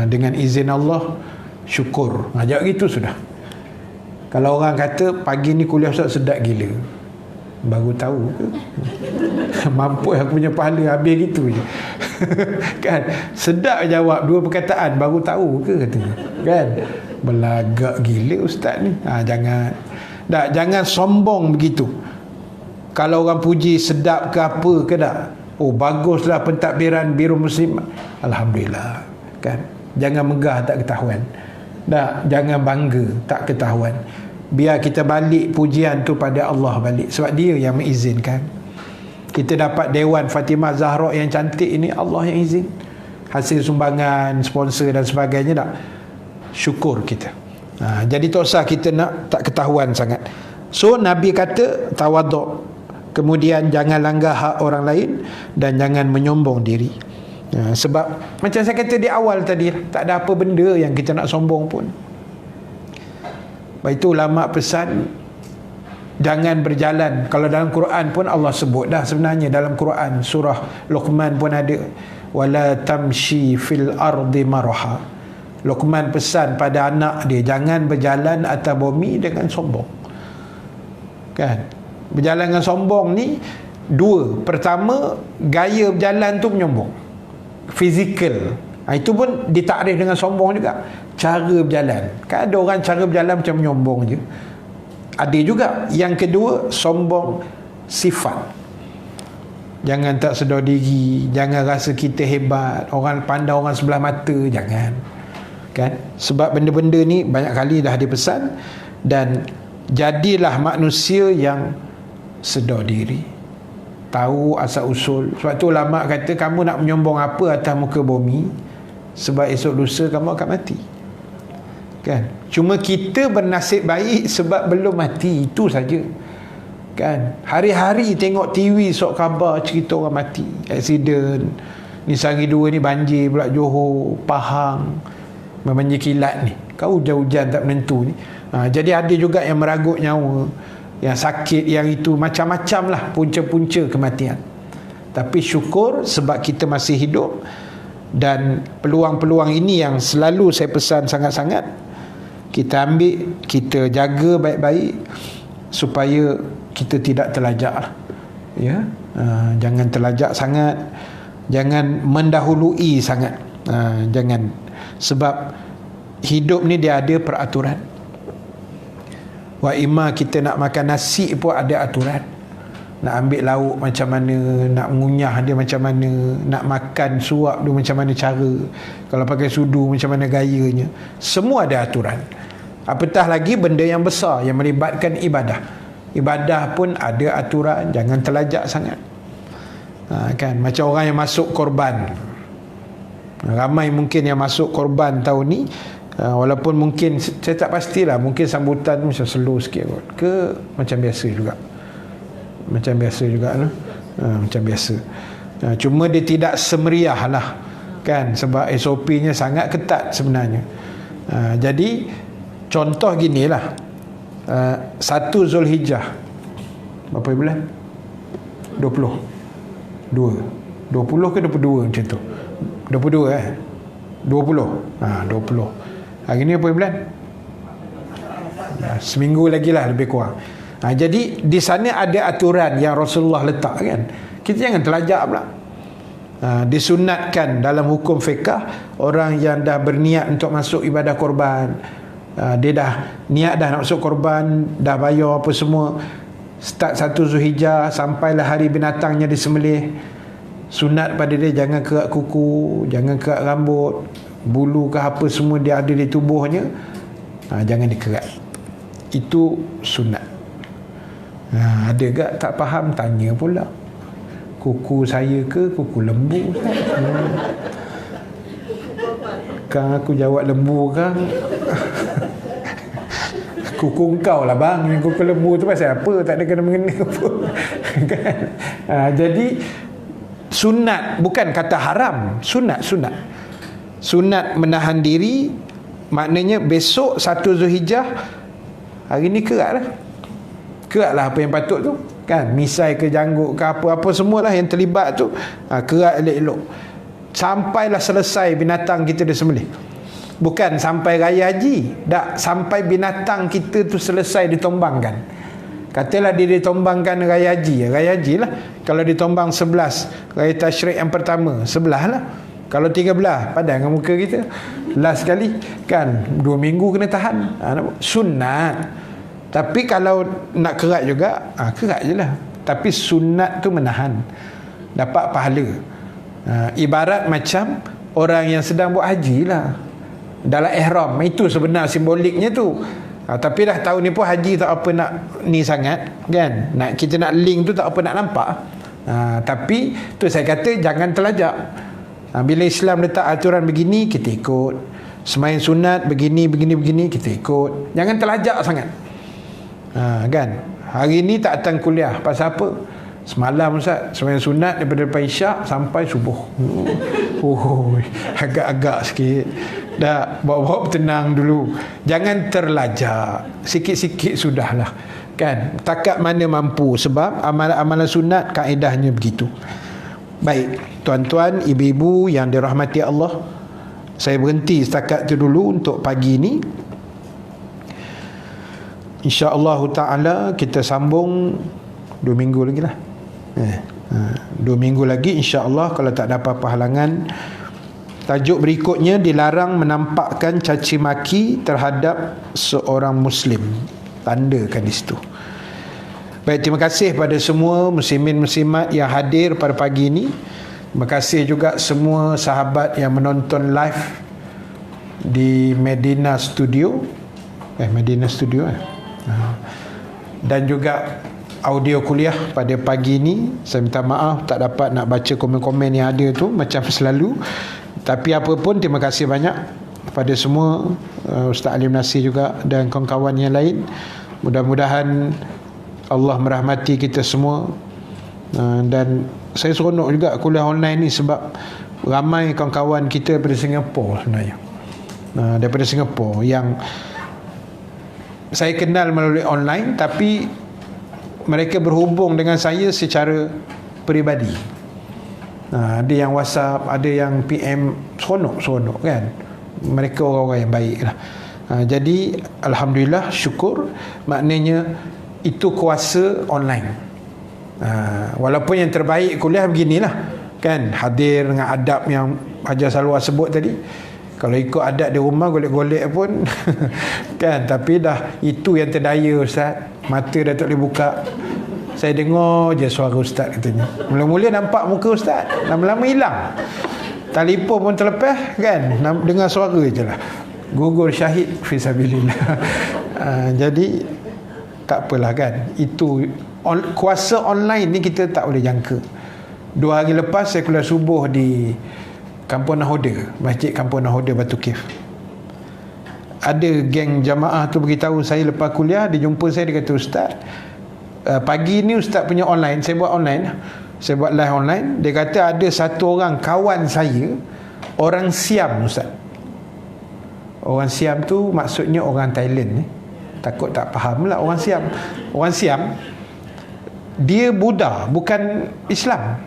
Dengan izin Allah, syukur. Ajak gitu sudah. Kalau orang kata pagi ni kuliah Ustaz sedap gila, baru tahu ke? Mampu aku punya pahala habis gitu je. Kan? Sedap jawab dua perkataan, baru tahu ke katanya, kan? Belagak gila Ustaz ni. Jangan sombong begitu. Kalau orang puji sedap ke apa ke tak, oh baguslah pentadbiran Biro Muslim, Alhamdulillah, kan? Jangan megah tak ketahuan. Jangan bangga tak ketahuan. Biar kita balik pujian tu pada Allah balik, sebab dia yang mengizinkan. Kita dapat Dewan Fatimah Zahra yang cantik ini, Allah yang izin. Hasil sumbangan, sponsor dan sebagainya, tak syukur kita. Jadi tak usah kita nak tak ketahuan sangat. So Nabi kata tawaduk, kemudian jangan langgar hak orang lain dan jangan menyombong diri. Sebab macam saya kata di awal tadi, tak ada apa benda yang kita nak sombong pun. Baik itu ulama pesan jangan berjalan. Kalau dalam Quran pun Allah sebut dah sebenarnya, dalam Quran surah Luqman pun ada, wala tamshi fil ardi marha. Luqman pesan pada anak dia, jangan berjalan atas bumi dengan sombong. Kan? Berjalan dengan sombong ni dua. Pertama, gaya berjalan tu menyombong, fizikal. Itu pun ditakrif dengan sombong juga. Cara berjalan, kan ada orang cara berjalan macam menyombong je, ada juga. Yang kedua, sombong sifat. Jangan tak sedar diri, jangan rasa kita hebat, orang pandang orang sebelah mata, jangan. Kan? Sebab benda-benda ni banyak kali dah dipesan. Dan jadilah manusia yang sedar diri, tahu asal usul. Sebab tu ulama kata, kamu nak menyombong apa atas muka bumi, sebab esok lusa kamu akan mati. Kan? Cuma kita bernasib baik sebab belum mati, itu saja. Kan? Hari-hari tengok TV sok khabar cerita orang mati, aksiden. Ni sehari dua ni banjir pula Johor, Pahang, banjir kilat ni, kau hujan-hujan tak menentu ni. Jadi ada juga yang meragut nyawa, yang sakit, yang itu macam-macam lah punca-punca kematian. Tapi syukur sebab kita masih hidup. Dan peluang-peluang ini yang selalu saya pesan sangat-sangat kita ambil, kita jaga baik-baik supaya kita tidak terlajak, ya. Jangan terlajak sangat, jangan mendahului sangat, jangan. Sebab hidup ni dia ada peraturan. Wa imma kita nak makan nasi pun ada aturan. Nak ambil lauk macam mana, nak mengunyah dia macam mana, nak makan suap dia macam mana cara, kalau pakai sudu macam mana gayanya, semua ada aturan. Apatah lagi benda yang besar yang melibatkan ibadah. Ibadah pun ada aturan, jangan terlajak sangat. Kan, macam orang yang masuk korban, ramai mungkin yang masuk korban tahun ni, walaupun mungkin saya tak pastilah, mungkin sambutan macam slow sikit kot, ke macam biasa juga. Macam biasa juga lah. Macam biasa. Cuma dia tidak semeriah lah, kan, sebab SOP-nya sangat ketat sebenarnya. Jadi contoh ginilah, 1 Zulhijjah berapa bulan? 20 ke 22 macam tu, 22 20 hari ni apa bulan? Seminggu lagi lah lebih kurang. Jadi di sana ada aturan yang Rasulullah letak, kan. Kita jangan terlajak pula. Disunatkan dalam hukum fiqah, orang yang dah berniat untuk masuk ibadah korban, dia dah niat dah nak masuk korban, dah bayar apa semua, start 1 Zulhijjah sampailah hari binatangnya disembelih, sunat pada dia jangan kerak kuku, jangan kerak rambut, bulu ke apa semua dia ada di tubuhnya, jangan dikerak. Itu sunat. Ada gak tak faham, tanya pula, kuku saya ke kuku lembu? Kan aku jawab lembu kan. Kuku engkau lah bang, kuku lembu tu pasal apa, tak ada kena-mengena pun. Kan? Jadi sunat, bukan kata haram, sunat. Sunat menahan diri, maknanya besok 1 Zulhijjah, hari ni keraklah apa yang patut tu, kan, misai ke janggut ke apa-apa semualah yang terlibat tu, kerak elok-elok sampailah selesai binatang kita disembelih. Bukan sampai raya haji, tak, sampai binatang kita tu selesai ditombangkan. Katalah dia ditombangkan raya haji lah, kalau ditombang 11, raya tasyrik yang pertama 11 lah. Kalau 13, padan dengan muka kita last sekali, kan, 2 minggu kena tahan. Sunat. Tapi kalau nak kerak juga, kerak je lah. Tapi sunat tu menahan, dapat pahala. Ibarat macam orang yang sedang buat haji lah, dalam ihram, itu sebenar simboliknya tu. Tapi dah tahun ni pun haji tak apa nak ni sangat, kan, kita nak link tu tak apa nak nampak. Tapi tu saya kata jangan terlajak. Bila Islam letak aturan begini, kita ikut. Sembahyang sunat begini kita ikut. Jangan terlajak sangat. Kan? Hari ni tak datang kuliah pasal apa? Semalam Ustaz sembahyang sunat daripada lepas isyak sampai subuh. Agak-agak sikit. Dah bawa-bawa tenang dulu. Jangan terlajak. Sikit-sikit sudahlah. Kan? Takat mana mampu, sebab amalan-amalan sunat kaedahnya begitu. Baik, tuan-tuan, ibu-ibu yang dirahmati Allah, saya berhenti setakat itu dulu untuk pagi ini. InsyaAllah ta'ala kita sambung 2 minggu lagi lah. 2 minggu lagi insyaAllah, kalau tak ada apa-apa halangan. Tajuk berikutnya, dilarang menampakkan caci maki terhadap seorang Muslim. Tandakan di situ. Baik, terima kasih pada semua muslimin muslimat yang hadir pada pagi ini. Terima kasih juga semua sahabat yang menonton live di Medina Studio. Dan juga audio kuliah pada pagi ini. Saya minta maaf tak dapat nak baca komen-komen yang ada tu macam selalu. Tapi apa pun, terima kasih banyak pada semua, Ustaz Alim Nasir juga dan kawan-kawan yang lain. Mudah-mudahan Allah merahmati kita semua. Dan saya seronok juga kuliah online ni sebab ramai kawan-kawan kita daripada Singapura sebenarnya. Daripada Singapura yang saya kenal melalui online, tapi mereka berhubung dengan saya secara peribadi. Ada yang WhatsApp, ada yang PM. Seronok kan. Mereka orang-orang yang baik lah. Jadi alhamdulillah, syukur. Maknanya itu kuasa online. Walaupun yang terbaik kuliah beginilah kan, hadir dengan adab yang Hajar Salwa sebut tadi. Kalau ikut adab di rumah golek-golek pun kan, tapi dah itu yang terdaya Ustaz. Mata dah tak boleh buka. Saya dengar je suara Ustaz katanya. Mula-mula nampak muka Ustaz, lama-lama hilang. Telefon pun terlepas kan, dengar suara je lah. Gugur syahid fisabilillah. Jadi tak apalah kan. Itu kuasa online ni kita tak boleh jangka. 2 hari lepas saya kuliah subuh di Kampung Nahoda, Masjid Kampung Nahoda Batu Kif. Ada geng jamaah tu beritahu saya lepas kuliah, dia jumpa saya, dia kata, Ustaz, pagi ni Ustaz punya online, saya buat online, saya buat live online. Dia kata ada satu orang kawan saya, orang Siam Ustaz. Orang Siam tu maksudnya orang Thailand ni. Takut tak faham lah orang Siam. Orang Siam, dia Buddha, bukan Islam,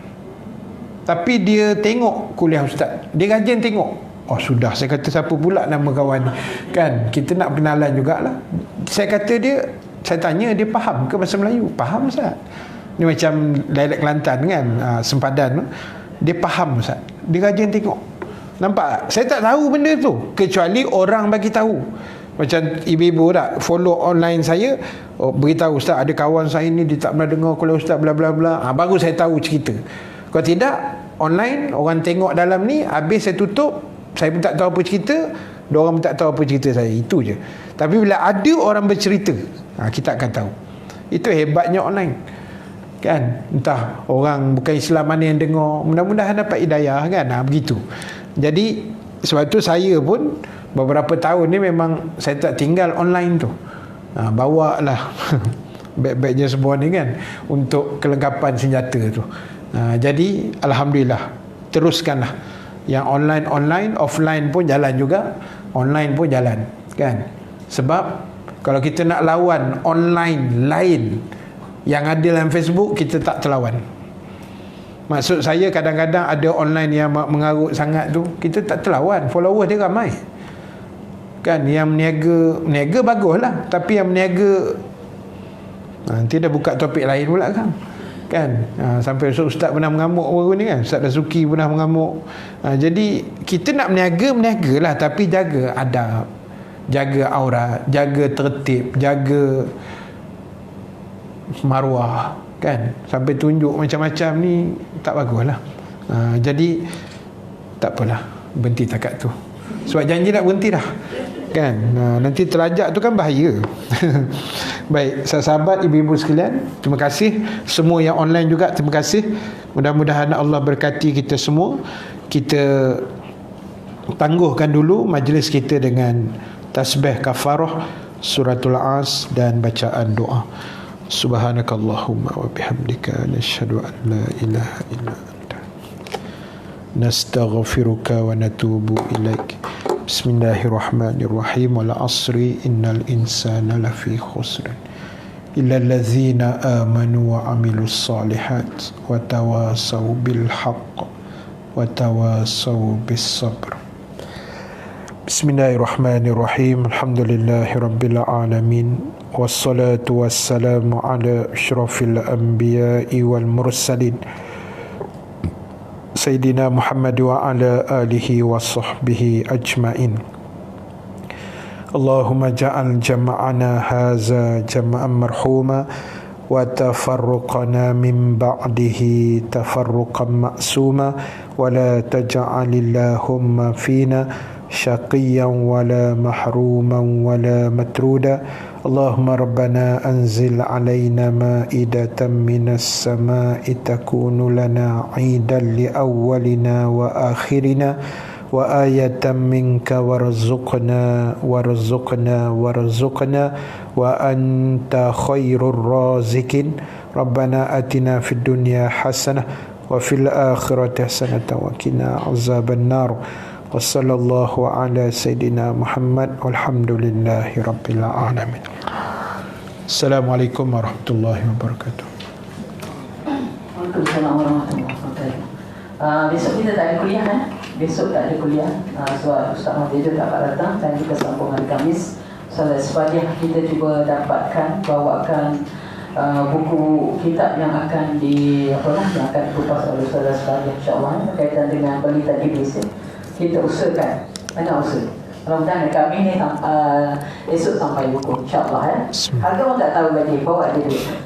tapi dia tengok kuliah Ustaz. Dia rajin tengok. Oh sudah, saya kata siapa pula nama kawan ni kan, kita nak kenalan jugalah. Saya kata dia, saya tanya dia faham ke bahasa Melayu? Faham Ustaz. Ni macam dialek Kelantan kan, sempadan tu. Dia faham Ustaz. Dia rajin tengok. Nampak tak? Saya tak tahu benda tu kecuali orang bagi tahu. Macam ibu-ibu tak follow online saya, beritahu Ustaz ada kawan saya ni dia tak pernah dengar kuliah Ustaz bla bla bla. Baru saya tahu cerita. Kalau tidak, online orang tengok dalam ni, habis saya tutup, saya pun tak tahu apa cerita, diorang pun tak tahu apa cerita saya. Itu je. Tapi bila ada orang bercerita, kita akan tahu. Itu hebatnya online kan. Entah orang bukan Islam mana yang dengar, mudah-mudahan dapat hidayah kan. Begitu. Jadi sebab tu saya pun beberapa tahun ni memang saya tak tinggal online tu. Bawa lah beg-begnya semua ni kan, untuk kelengkapan senjata tu. Jadi alhamdulillah, teruskanlah yang online, offline pun jalan juga, online pun jalan kan. Sebab kalau kita nak lawan online lain yang ada dalam Facebook, kita tak terlawan. Maksud saya, kadang-kadang ada online yang mengarut sangat tu, kita tak terlawan. Followers dia ramai kan. Yang meniaga baguslah, tapi yang meniaga nanti dah buka topik lain pula kan. Sampai Ustaz pernah mengamuk baru ni kan, Ustaz Dasuki pernah mengamuk. Jadi kita nak meniaga lah, tapi jaga adab, jaga aurat, jaga tertib, jaga maruah kan. Sampai tunjuk macam-macam ni tak baguslah. Jadi tak apalah, berhenti takat tu. Sebab janji nak berhenti dah kan. Nanti terlajak tu kan bahaya. Baik, sahabat ibu-ibu sekalian, terima kasih. Semua yang online juga, terima kasih. Mudah-mudahan Allah berkati kita semua. Kita tangguhkan dulu majlis kita dengan tasbih kafarah, suratul As dan bacaan doa. Subhanakallahumma wa bihamdika nashhadu an la ilaha illa anta nastaghfiruka wa natubu ilaik. Bismillahirrahmanirrahim. Wal asri innal insana lafi khusr illa allazina amanu wa amilus solihat wa tawasaw bil haqq wa tawasaw bis sabr. Bismillahirrahmanirrahim. Alhamdulillahi rabbil alamin. Wassalatu wassalamu ala asyrafil anbiya'i wal mursalin Sayyidina Muhammad wa ala alihi wa sahbihi ajma'in. Allahumma ja'al jama'ana haza jama'an marhuma wa tafarruqana min ba'dihi tafarruqan ma'suma wa la taj'alillahumma fina syaqiyan wa la mahruman wa la matruda. Allahumma rabbana anzil alaina ma'idatan minas sama'i takunu lana 'idan li awwalina wa akhirina wa ayatan minka warzuqna warzuqna warzuqna wa anta khairur razikin. Rabbana atina fid dunya hasanah wa fil akhirati hasanah wa qina azaban nar. Wa sallallahu ala sayyidina Muhammad walhamdulillahi rabbil alamin. Assalamualaikum warahmatullahi wabarakatuh. Waalaikumsalam warahmatullahi wabarakatuh. Besok kita tak ada kuliah kan? Besok tak ada kuliah sebab Ustaz Mahdi tak dapat datang dan kita sambung hari Khamis. Solat Sepadiah kita cuba dapatkan, bawakan buku kitab yang akan yang akan dikupas oleh Solat Sepadiah insyaAllah berkaitan dengan balita iblis. Kita usahakan, mana usaha? Mudah-mudahan kami ni esok sampai buku insyaAllah ya. Harga orang tak tahu lagi, bawa dia dulu.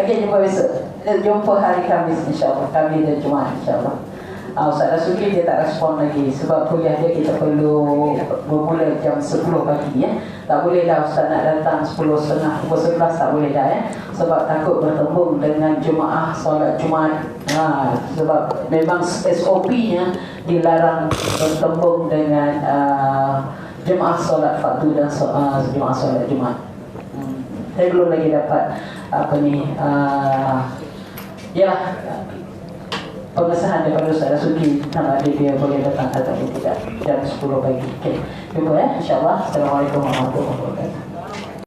Okey, jumpa besok. Jumpa hari Khamis insyaAllah. Kami dan Jumaat insyaAllah. Ustaz Rasuki dia tak respon lagi sebab kuliah dia kita perlu bermula jam 10 pagi ya. Tak boleh dah Ustaz nak datang 10.30, pukul 11 tak boleh dah ya. Sebab takut bertembung dengan jemaah solat Jumaat. Sebab memang SOP-nya dilarang bertembung dengan jemaah solat fardu dan jemaah solat Jumaat. Saya belum lagi dapat pengesahan daripada Ustaz Rasuki nama dia boleh datang atau tidak jam 10 pagi. Okey. Jumpa ya insya-Allah. Assalamualaikum warahmatullahi wabarakatuh.